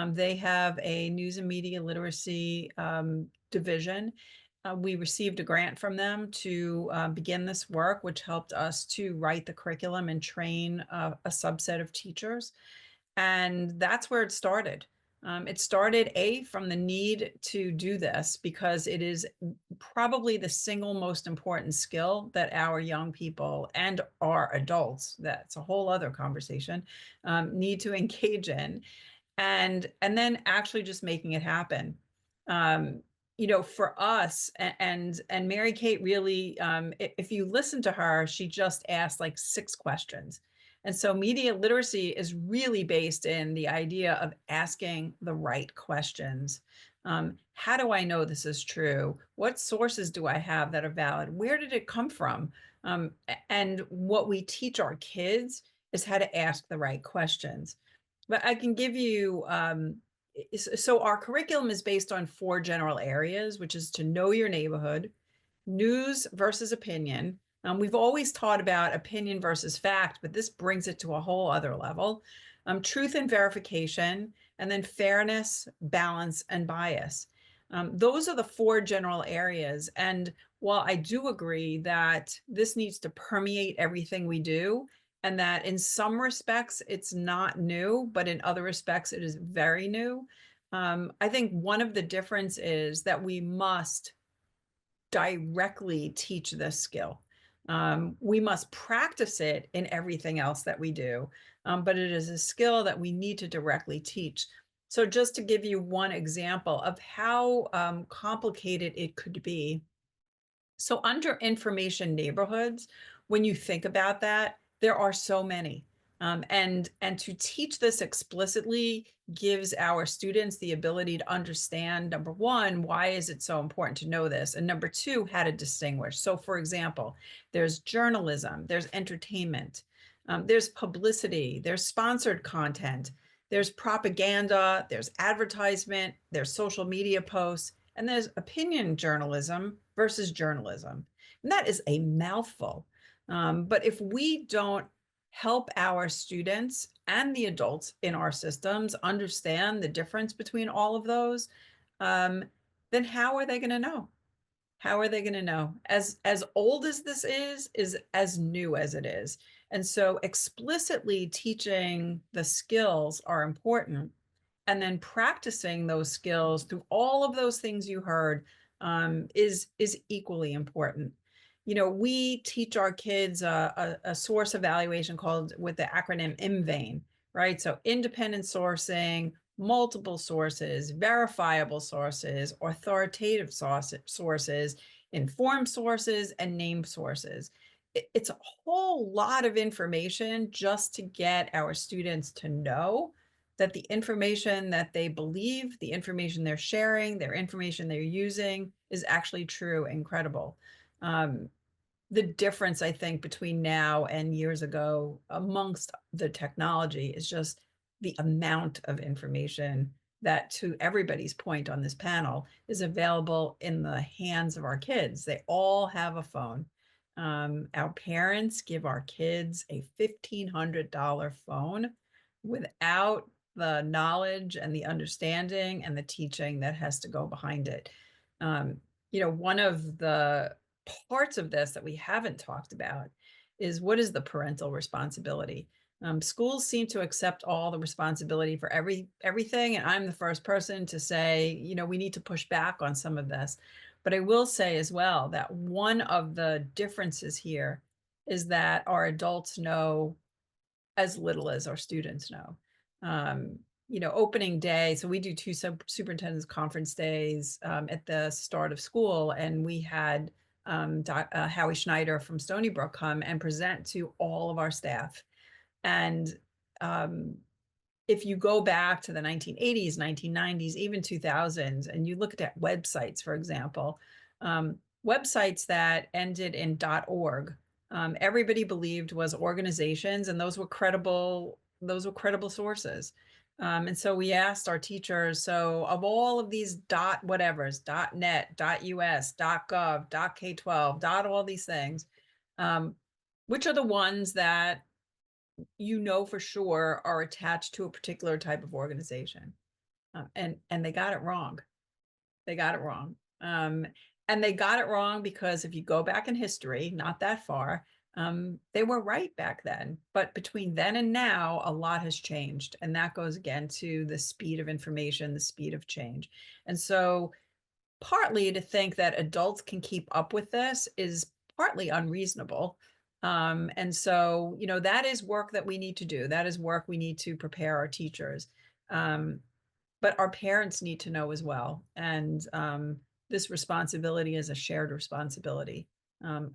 They have a news and media literacy division. We received a grant from them to begin this work, which helped us to write the curriculum and train a subset of teachers. And that's where it started. It started from the need to do this, because it is probably the single most important skill that our young people and our adults, that's a whole other conversation, need to engage in. and then actually just making it happen. For us, and Mary Kate really, if you listen to her, she just asked like 6 questions. And so media literacy is really based in the idea of asking the right questions. How do I know this is true? What sources do I have that are valid? Where did it come from? And what we teach our kids is how to ask the right questions. But I can give you, so our curriculum is based on 4 general areas, which is to know your neighborhood, news versus opinion. We've always taught about opinion versus fact, but this brings it to a whole other level. Truth and verification, and then fairness, balance, and bias. Those are the 4 general areas. And while I do agree that this needs to permeate everything we do, and that in some respects it's not new, but in other respects it is very new, I think one of the differences is that we must directly teach this skill. We must practice it in everything else that we do, but it is a skill that we need to directly teach. So just to give you one example of how complicated it could be. So under information neighborhoods, when you think about that, there are so many. And to teach this explicitly gives our students the ability to understand, number one, why is it so important to know this? And number two, how to distinguish. So for example, there's journalism, there's entertainment, there's publicity, there's sponsored content, there's propaganda, there's advertisement, there's social media posts, and there's opinion journalism versus journalism. And that is a mouthful. But if we don't help our students and the adults in our systems understand the difference between all of those, then how are they going to know? How are they going to know? As old as this is as new as it is. And so explicitly teaching the skills are important. And then practicing those skills through all of those things you heard is equally important. We teach our kids a source evaluation called, with the acronym IMVAIN, right? So independent sourcing, multiple sources, verifiable sources, authoritative sources, informed sources, and named sources. It's a whole lot of information just to get our students to know that the information that they believe, the information they're sharing, their information they're using is actually true and credible. The difference, I think, between now and years ago amongst the technology is just the amount of information that, to everybody's point on this panel, is available in the hands of our kids. They all have a phone. Our parents give our kids a $1,500 phone without the knowledge and the understanding and the teaching that has to go behind it. One of the parts of this that we haven't talked about is, what is the parental responsibility? Schools seem to accept all the responsibility for everything. And I'm the first person to say, we need to push back on some of this. But I will say as well that one of the differences here is that our adults know as little as our students know. Opening day, so we do 2 superintendent's conference days at the start of school, and we had Howie Schneider from Stony Brook come and present to all of our staff. And if you go back to the 1980s, 1990s, even 2000s, and you looked at websites, for example, websites that ended in .org, everybody believed was organizations, and those were credible sources. And so we asked our teachers, so of all of these .whatevers, .net, .us, .gov, .k12, all these things, which are the ones that for sure are attached to a particular type of organization? And they got it wrong. They got it wrong. And they got it wrong because if you go back in history, not that far, they were right back then. But between then and now, a lot has changed. And that goes again to the speed of information, the speed of change. And so partly to think that adults can keep up with this is partly unreasonable. And so, that is work that we need to do. That is work we need to prepare our teachers. But our parents need to know as well. And this responsibility is a shared responsibility.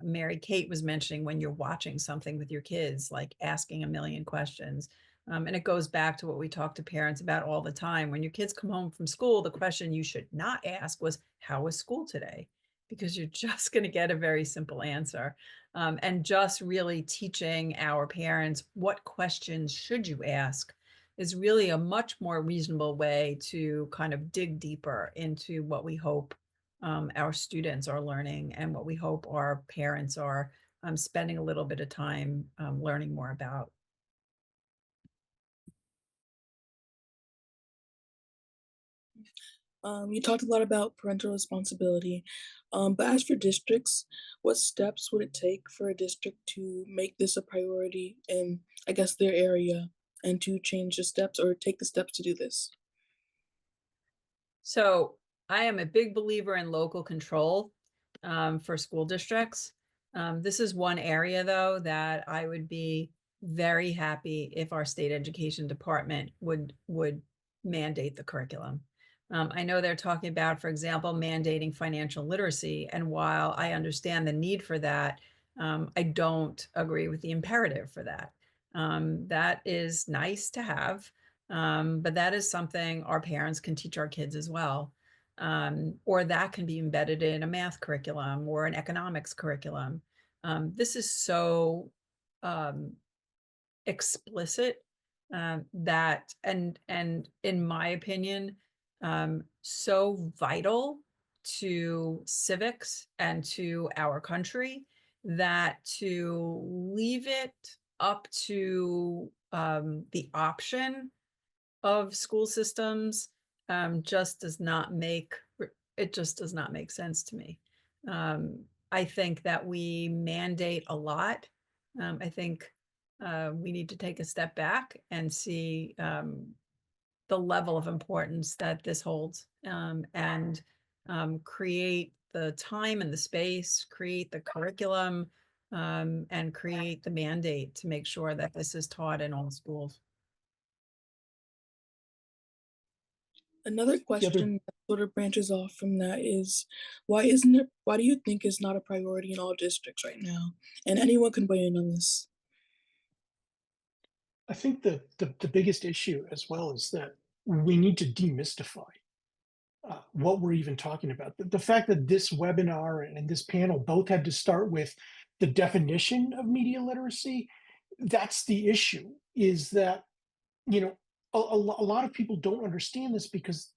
Mary Kate was mentioning when you're watching something with your kids, like asking a million questions. And it goes back to what we talk to parents about all the time. When your kids come home from school, the question you should not ask was, how was school today? Because you're just going to get a very simple answer. And just really teaching our parents what questions should you ask is really a much more reasonable way to kind of dig deeper into what we hope our students are learning and what we hope our parents are spending a little bit of time learning more about. You talked a lot about parental responsibility, but as for districts, what steps would it take for a district to make this a priority in, I guess, their area and to change the steps or take the steps to do this? So I am a big believer in local control for school districts. This is one area, though, that I would be very happy if our state education department would mandate the curriculum. I know they're talking about, for example, mandating financial literacy. And while I understand the need for that, I don't agree with the imperative for that. That is nice to have, but that is something our parents can teach our kids as well. Or that can be embedded in a math curriculum or an economics curriculum. This is so explicit that, and in my opinion, so vital to civics and to our country that to leave it up to the option of school systems just does not make sense to me. I think that we mandate a lot. I think we need to take a step back and see the level of importance that this holds, and create the time and the space, create the curriculum, and create the mandate to make sure that this is taught in all schools. Another question that sort of branches off from that is, why do you think it's not a priority in all districts right now? And anyone can weigh in on this. I think the biggest issue as well is that we need to demystify what we're even talking about. The fact that this webinar and this panel both had to start with the definition of media literacy, that's the issue, is that, you know, a lot of people don't understand this because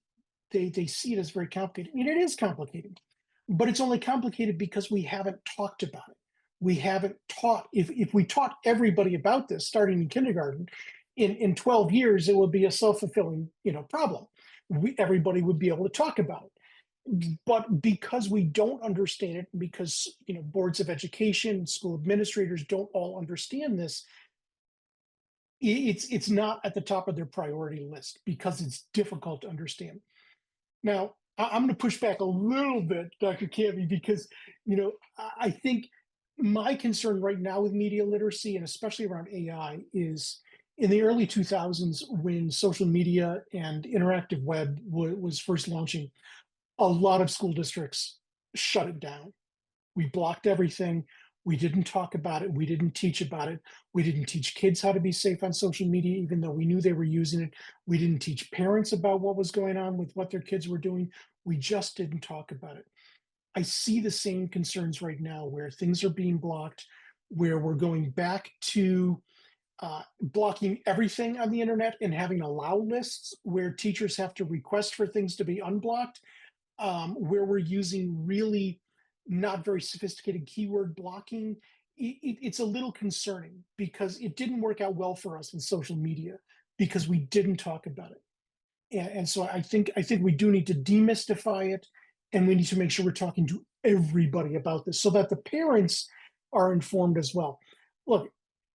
they see it as very complicated. I mean, it is complicated, but it's only complicated because we haven't talked about it. We haven't taught, if we taught everybody about this starting in kindergarten, in 12 years, it would be a self-fulfilling, problem. Everybody would be able to talk about it. But because we don't understand it, because boards of education, school administrators don't all understand this, it's not at the top of their priority list because it's difficult to understand. Now, I'm going to push back a little bit, Dr. Camhi, because I think my concern right now with media literacy, and especially around AI, is in the early 2000s when social media and interactive web was first launching, a lot of school districts shut it down. We blocked everything. We didn't talk about it. We didn't teach about it. We didn't teach kids how to be safe on social media, even though we knew they were using it. We didn't teach parents about what was going on with what their kids were doing. We just didn't talk about it. I see the same concerns right now where things are being blocked, where we're going back to blocking everything on the internet and having allow lists where teachers have to request for things to be unblocked, where we're using really not very sophisticated keyword blocking. It's a little concerning because it didn't work out well for us in social media because we didn't talk about it. And so I think we do need to demystify it, and we need to make sure we're talking to everybody about this so that the parents are informed as well. Look,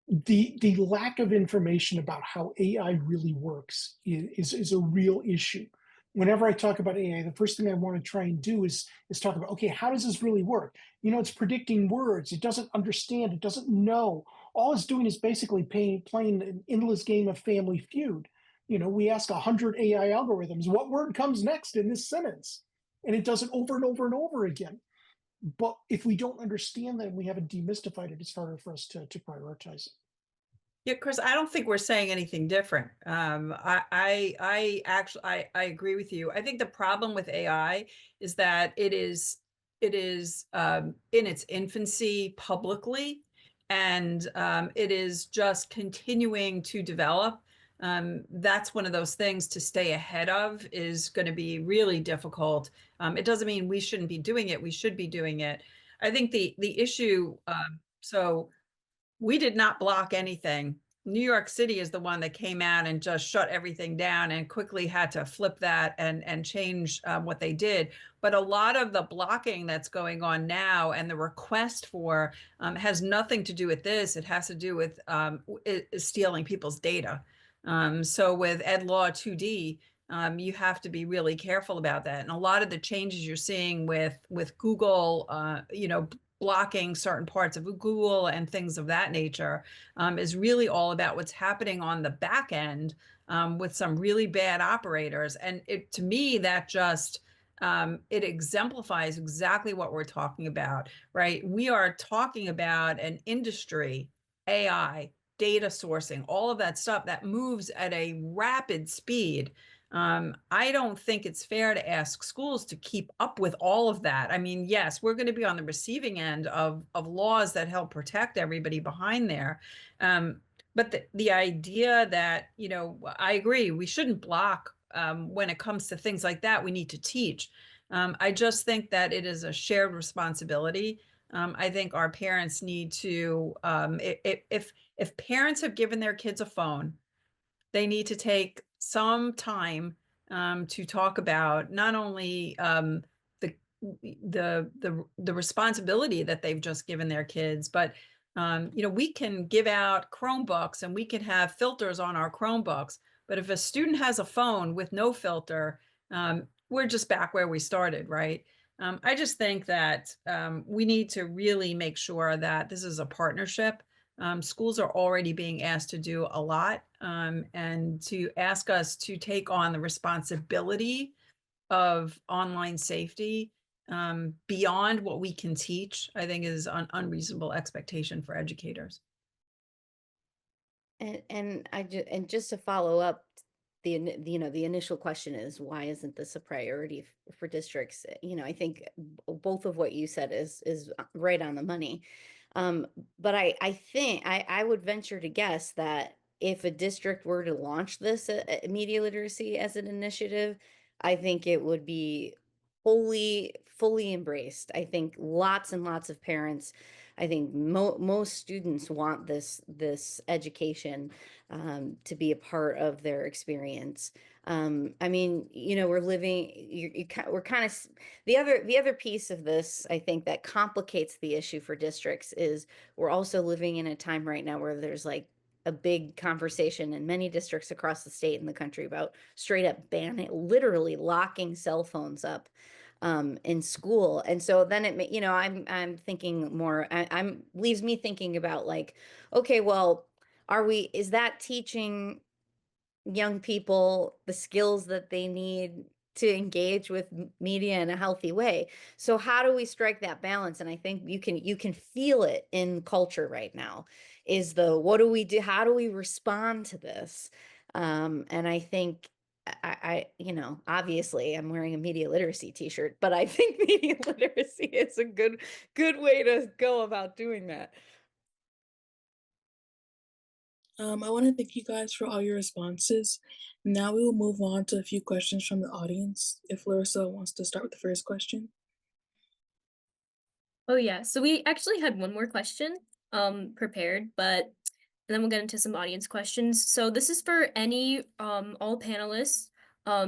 the lack of information about how AI really works is a real issue. Whenever I talk about AI, the first thing I want to try and do is talk about, okay, how does this really work? It's predicting words. It doesn't understand. It doesn't know. All it's doing is basically playing an endless game of Family Feud. We ask 100 AI algorithms, what word comes next in this sentence? And it does it over and over and over again. But if we don't understand that and we haven't demystified it, it's harder for us to prioritize it. Yeah, Chris, I don't think we're saying anything different. I actually agree with you. I think the problem with AI is that it is in its infancy publicly, and it is just continuing to develop. That's one of those things to stay ahead of is going to be really difficult. It doesn't mean we shouldn't be doing it. We should be doing it. I think the issue, so we did not block anything. New York City is the one that came out and just shut everything down and quickly had to flip that and change what they did. But a lot of the blocking that's going on now and the request for has nothing to do with this. It has to do with stealing people's data. So with Ed Law 2D, you have to be really careful about that. And a lot of the changes you're seeing with Google, blocking certain parts of Google and things of that nature is really all about what's happening on the back end with some really bad operators. And to me, that just, it exemplifies exactly what we're talking about, right? We are talking about an industry, AI, data sourcing, all of that stuff that moves at a rapid speed. I don't think it's fair to ask schools to keep up with all of that. I mean, yes, we're going to be on the receiving end of laws that help protect everybody behind there. But the idea that, I agree, we shouldn't block when it comes to things like that. We need to teach. I just think that it is a shared responsibility. I think our parents need to, if parents have given their kids a phone, they need to take some time to talk about not only the responsibility that they've just given their kids, but we can give out Chromebooks and we can have filters on our Chromebooks. But if a student has a phone with no filter, we're just back where we started, right? I just think that we need to really make sure that this is a partnership. Schools are already being asked to do a lot, and to ask us to take on the responsibility of online safety beyond what we can teach, I think is an unreasonable expectation for educators. And just to follow up, the initial question is, why isn't this a priority for districts? I think both of what you said is right on the money. But I think I would venture to guess that if a district were to launch this media literacy as an initiative, I think it would be fully embraced. I think lots and lots of parents, I think most students want this education to be a part of their experience. I mean, we're living, we're kind of, the other piece of this, I think, that complicates the issue for districts is we're also living in a time right now where there's like a big conversation in many districts across the state and the country about straight up banning, literally locking cell phones up in school. And so then I'm thinking more, I'm leaves me thinking about like, okay, well, is that teaching young people the skills that they need to engage with media in a healthy way? So how do we strike that balance? And I think you can feel it in culture right now, is what do we do? How do we respond to this? And I think obviously I'm wearing a media literacy t-shirt, but I think media literacy is a good way to go about doing that. I want to thank you guys for all your responses. Now we will move on to a few questions from the audience. If Larissa wants to start with the first question. Oh yeah, so we actually had one more question prepared, but then we'll get into some audience questions. So this is for any all panelists,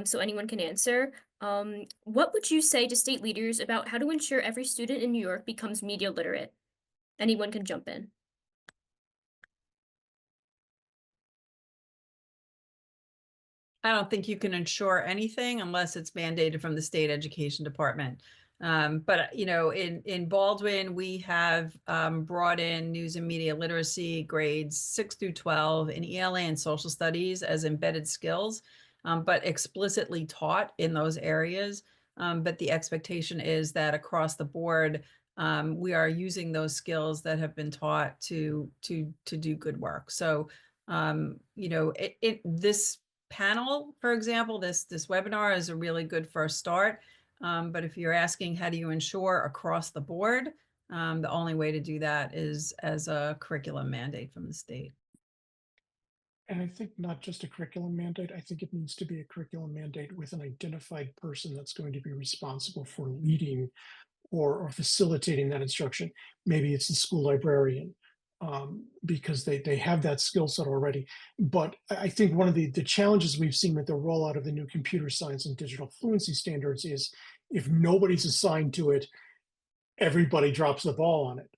so anyone can answer. What would you say to state leaders about how to ensure every student in New York becomes media literate? Anyone can jump in. I don't think you can ensure anything unless it's mandated from the state education department. But in Baldwin, we have brought in news and media literacy grades 6 through 12 in ELA and social studies as embedded skills, but explicitly taught in those areas. But the expectation is that across the board, we are using those skills that have been taught to do good work. So, this panel, for example, this webinar is a really good first start. But if you're asking how do you ensure across the board, the only way to do that is as a curriculum mandate from the state. And I think not just a curriculum mandate, I think it needs to be a curriculum mandate with an identified person that's going to be responsible for leading or facilitating that instruction. Maybe it's the school librarian, because they have that skill set already. But I think one of the challenges we've seen with the rollout of the new computer science and digital fluency standards is if nobody's assigned to it, everybody drops the ball on it,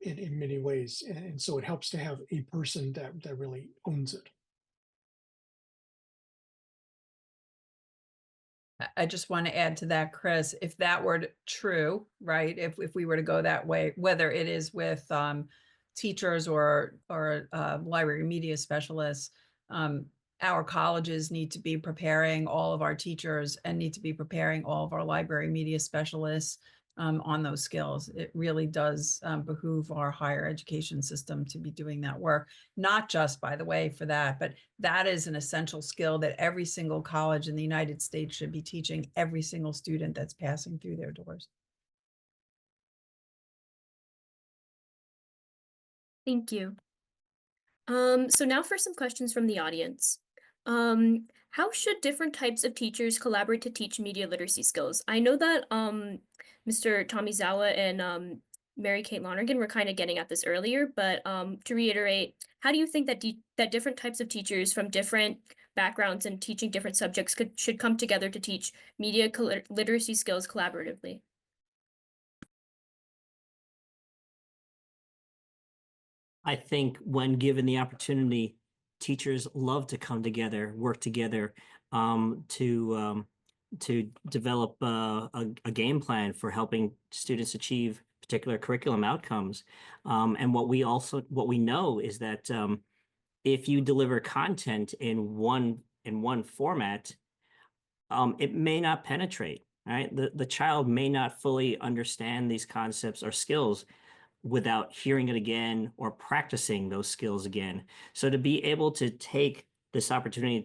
in many ways. And so it helps to have a person that really owns it. I just want to add to that, Chris, if that were true, right? If we were to go that way, whether it is with teachers or library media specialists, our colleges need to be preparing all of our teachers and need to be preparing all of our library media specialists on those skills. It really does behoove our higher education system to be doing that work, not just, by the way, for that, but that is an essential skill that every single college in the United States should be teaching every single student that's passing through their doors. Thank you. So now for some questions from the audience. How should different types of teachers collaborate to teach media literacy skills? I know that Mr. Tomizawa and Mary Kate Lonergan were kind of getting at this earlier, but to reiterate, how do you think that that different types of teachers from different backgrounds and teaching different subjects should come together to teach media literacy skills collaboratively? I think when given the opportunity, teachers love to come together, work together, to develop a game plan for helping students achieve particular curriculum outcomes. And what we know is that if you deliver content in one format, it may not penetrate. Right? The child may not fully understand these concepts or skills without hearing it again or practicing those skills again. So to be able to take this opportunity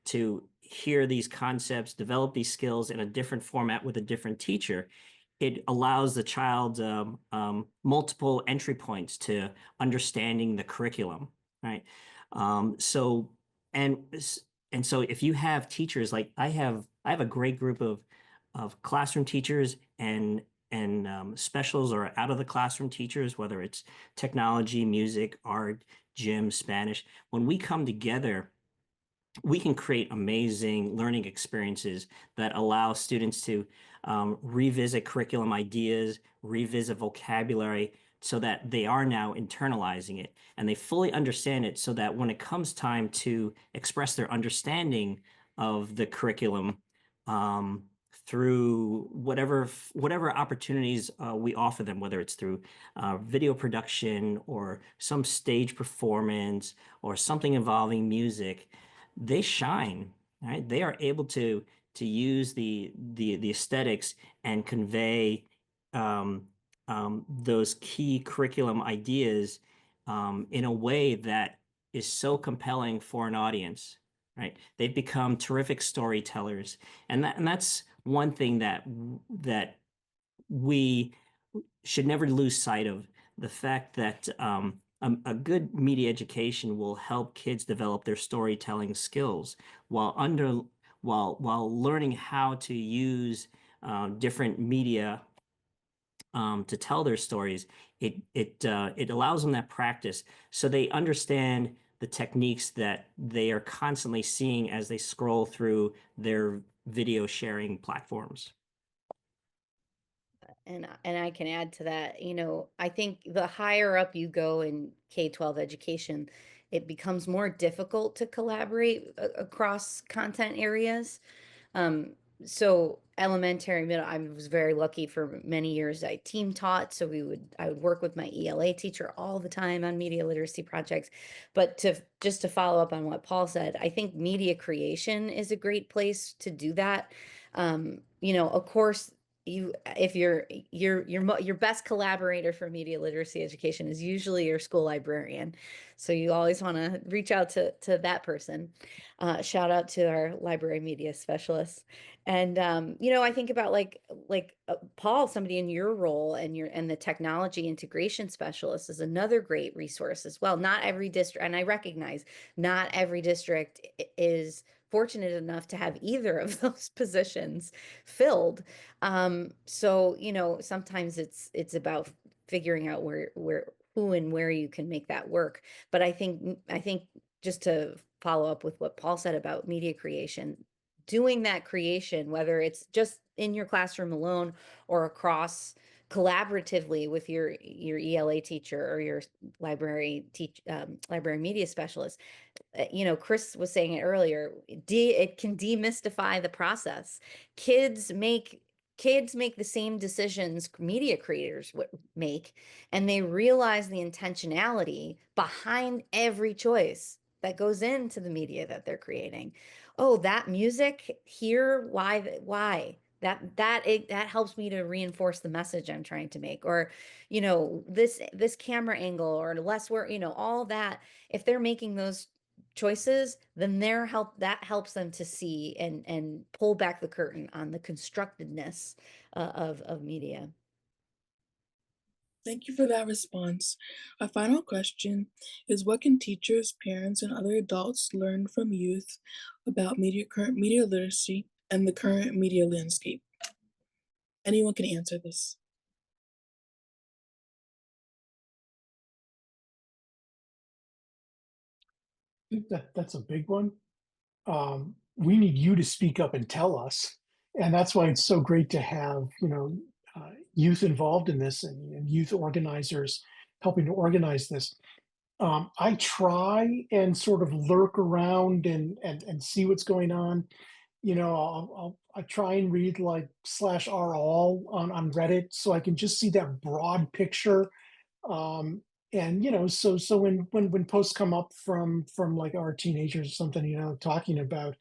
to hear these concepts, develop these skills in a different format with a different teacher, it allows the child multiple entry points to understanding the curriculum, right? So if you have teachers, like I have a great group of classroom teachers and specials or out of the classroom teachers, whether it's technology, music, art, gym, Spanish. When we come together, we can create amazing learning experiences that allow students to revisit curriculum ideas, revisit vocabulary, so that they are now internalizing it and they fully understand it, so that when it comes time to express their understanding of the curriculum, through whatever opportunities we offer them, whether it's through video production or some stage performance or something involving music, they shine, right? They are able to use the aesthetics and convey those key curriculum ideas in a way that is so compelling for an audience. Right? They've become terrific storytellers, and that's one thing that we should never lose sight of: the fact that a good media education will help kids develop their storytelling skills while learning how to use different media to tell their stories. It allows them that practice, so they understand the techniques that they are constantly seeing as they scroll through their video sharing platforms. And I can add to that, I think the higher up you go in K-12 education, it becomes more difficult to collaborate across content areas. So elementary, middle, I was very lucky for many years. I team taught, so I would work with my ELA teacher all the time on media literacy projects. But just to follow up on what Paul said, I think media creation is a great place to do that. Of course, if your best collaborator for media literacy education is usually your school librarian, so you always want to reach out to that person. Shout out to our library media specialists. And I think about Paul, somebody in your role, and the technology integration specialist is another great resource as well. Not every district, and I recognize not every district is fortunate enough to have either of those positions filled. So sometimes it's about figuring out who and where you can make that work. But I think just to follow up with what Paul said about media creation, doing that creation, whether it's just in your classroom alone or across collaboratively with your ELA teacher or your library media specialist. Chris was saying it earlier, it can demystify the process. Kids make the same decisions media creators make, and they realize the intentionality behind every choice that goes into the media that they're creating. Oh, that music here, why? That helps me to reinforce the message I'm trying to make. Or, this camera angle, or less where, all that. If they're making those choices, then that helps them to see and pull back the curtain on the constructedness of media. Thank you for that response. Our final question is, what can teachers, parents, and other adults learn from youth about current media literacy and the current media landscape? Anyone can answer this. I think that's a big one. We need you to speak up and tell us. And that's why it's so great to have, youth involved in this, and youth organizers helping to organize this. I try and sort of lurk around and see what's going on. I try and read like /r_all on Reddit, so I can just see that broad picture. And so when posts come up from like our teenagers or something, talking about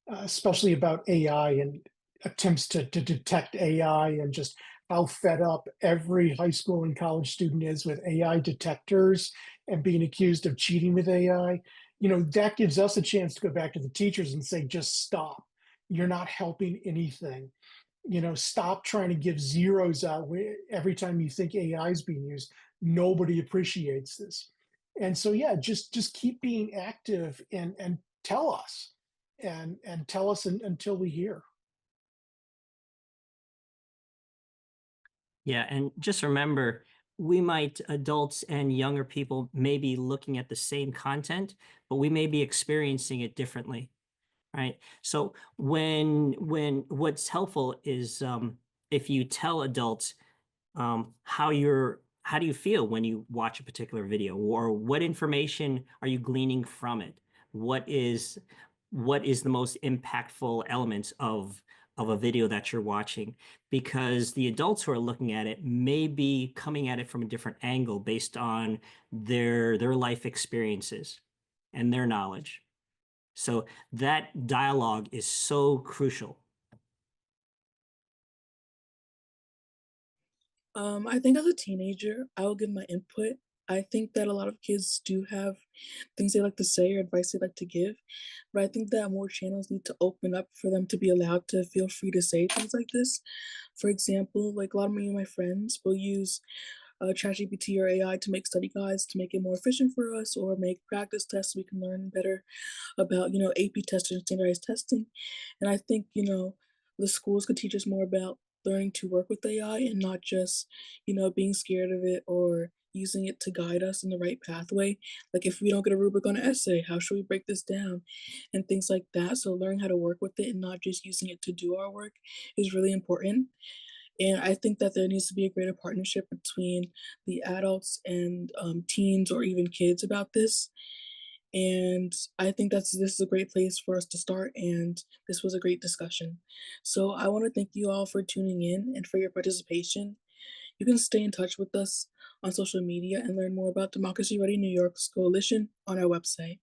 especially about AI and attempts to detect AI, and just how fed up every high school and college student is with AI detectors and being accused of cheating with AI, that gives us a chance to go back to the teachers and say, just stop. You're not helping anything. Stop trying to give zeros out every time you think AI is being used. Nobody appreciates this. And so, yeah, just keep being active and tell us and tell us until we hear. Yeah, and just remember, adults and younger people may be looking at the same content, but we may be experiencing it differently, right? So what's helpful is if you tell adults how do you feel when you watch a particular video, or what information are you gleaning from it? What is the most impactful elements of a video that you're watching? Because the adults who are looking at it may be coming at it from a different angle based on their life experiences and their knowledge. So that dialogue is so crucial. I think as a teenager, I will give my input. I think that a lot of kids do have things they like to say or advice they like to give, but I think that more channels need to open up for them to be allowed to feel free to say things like this. For example, like a lot of my friends will use ChatGPT or AI to make study guides to make it more efficient for us, or make practice tests so we can learn better about, AP testing and standardized testing. And I think, the schools could teach us more about learning to work with AI and not just, being scared of it or using it to guide us in the right pathway. Like if we don't get a rubric on an essay, how should we break this down? And things like that. So learning how to work with it and not just using it to do our work is really important. And I think that there needs to be a greater partnership between the adults and teens or even kids about this. And I think this is a great place for us to start, and this was a great discussion. So I want to thank you all for tuning in and for your participation. You can stay in touch with us on social media and learn more about Democracy Ready New York's coalition on our website.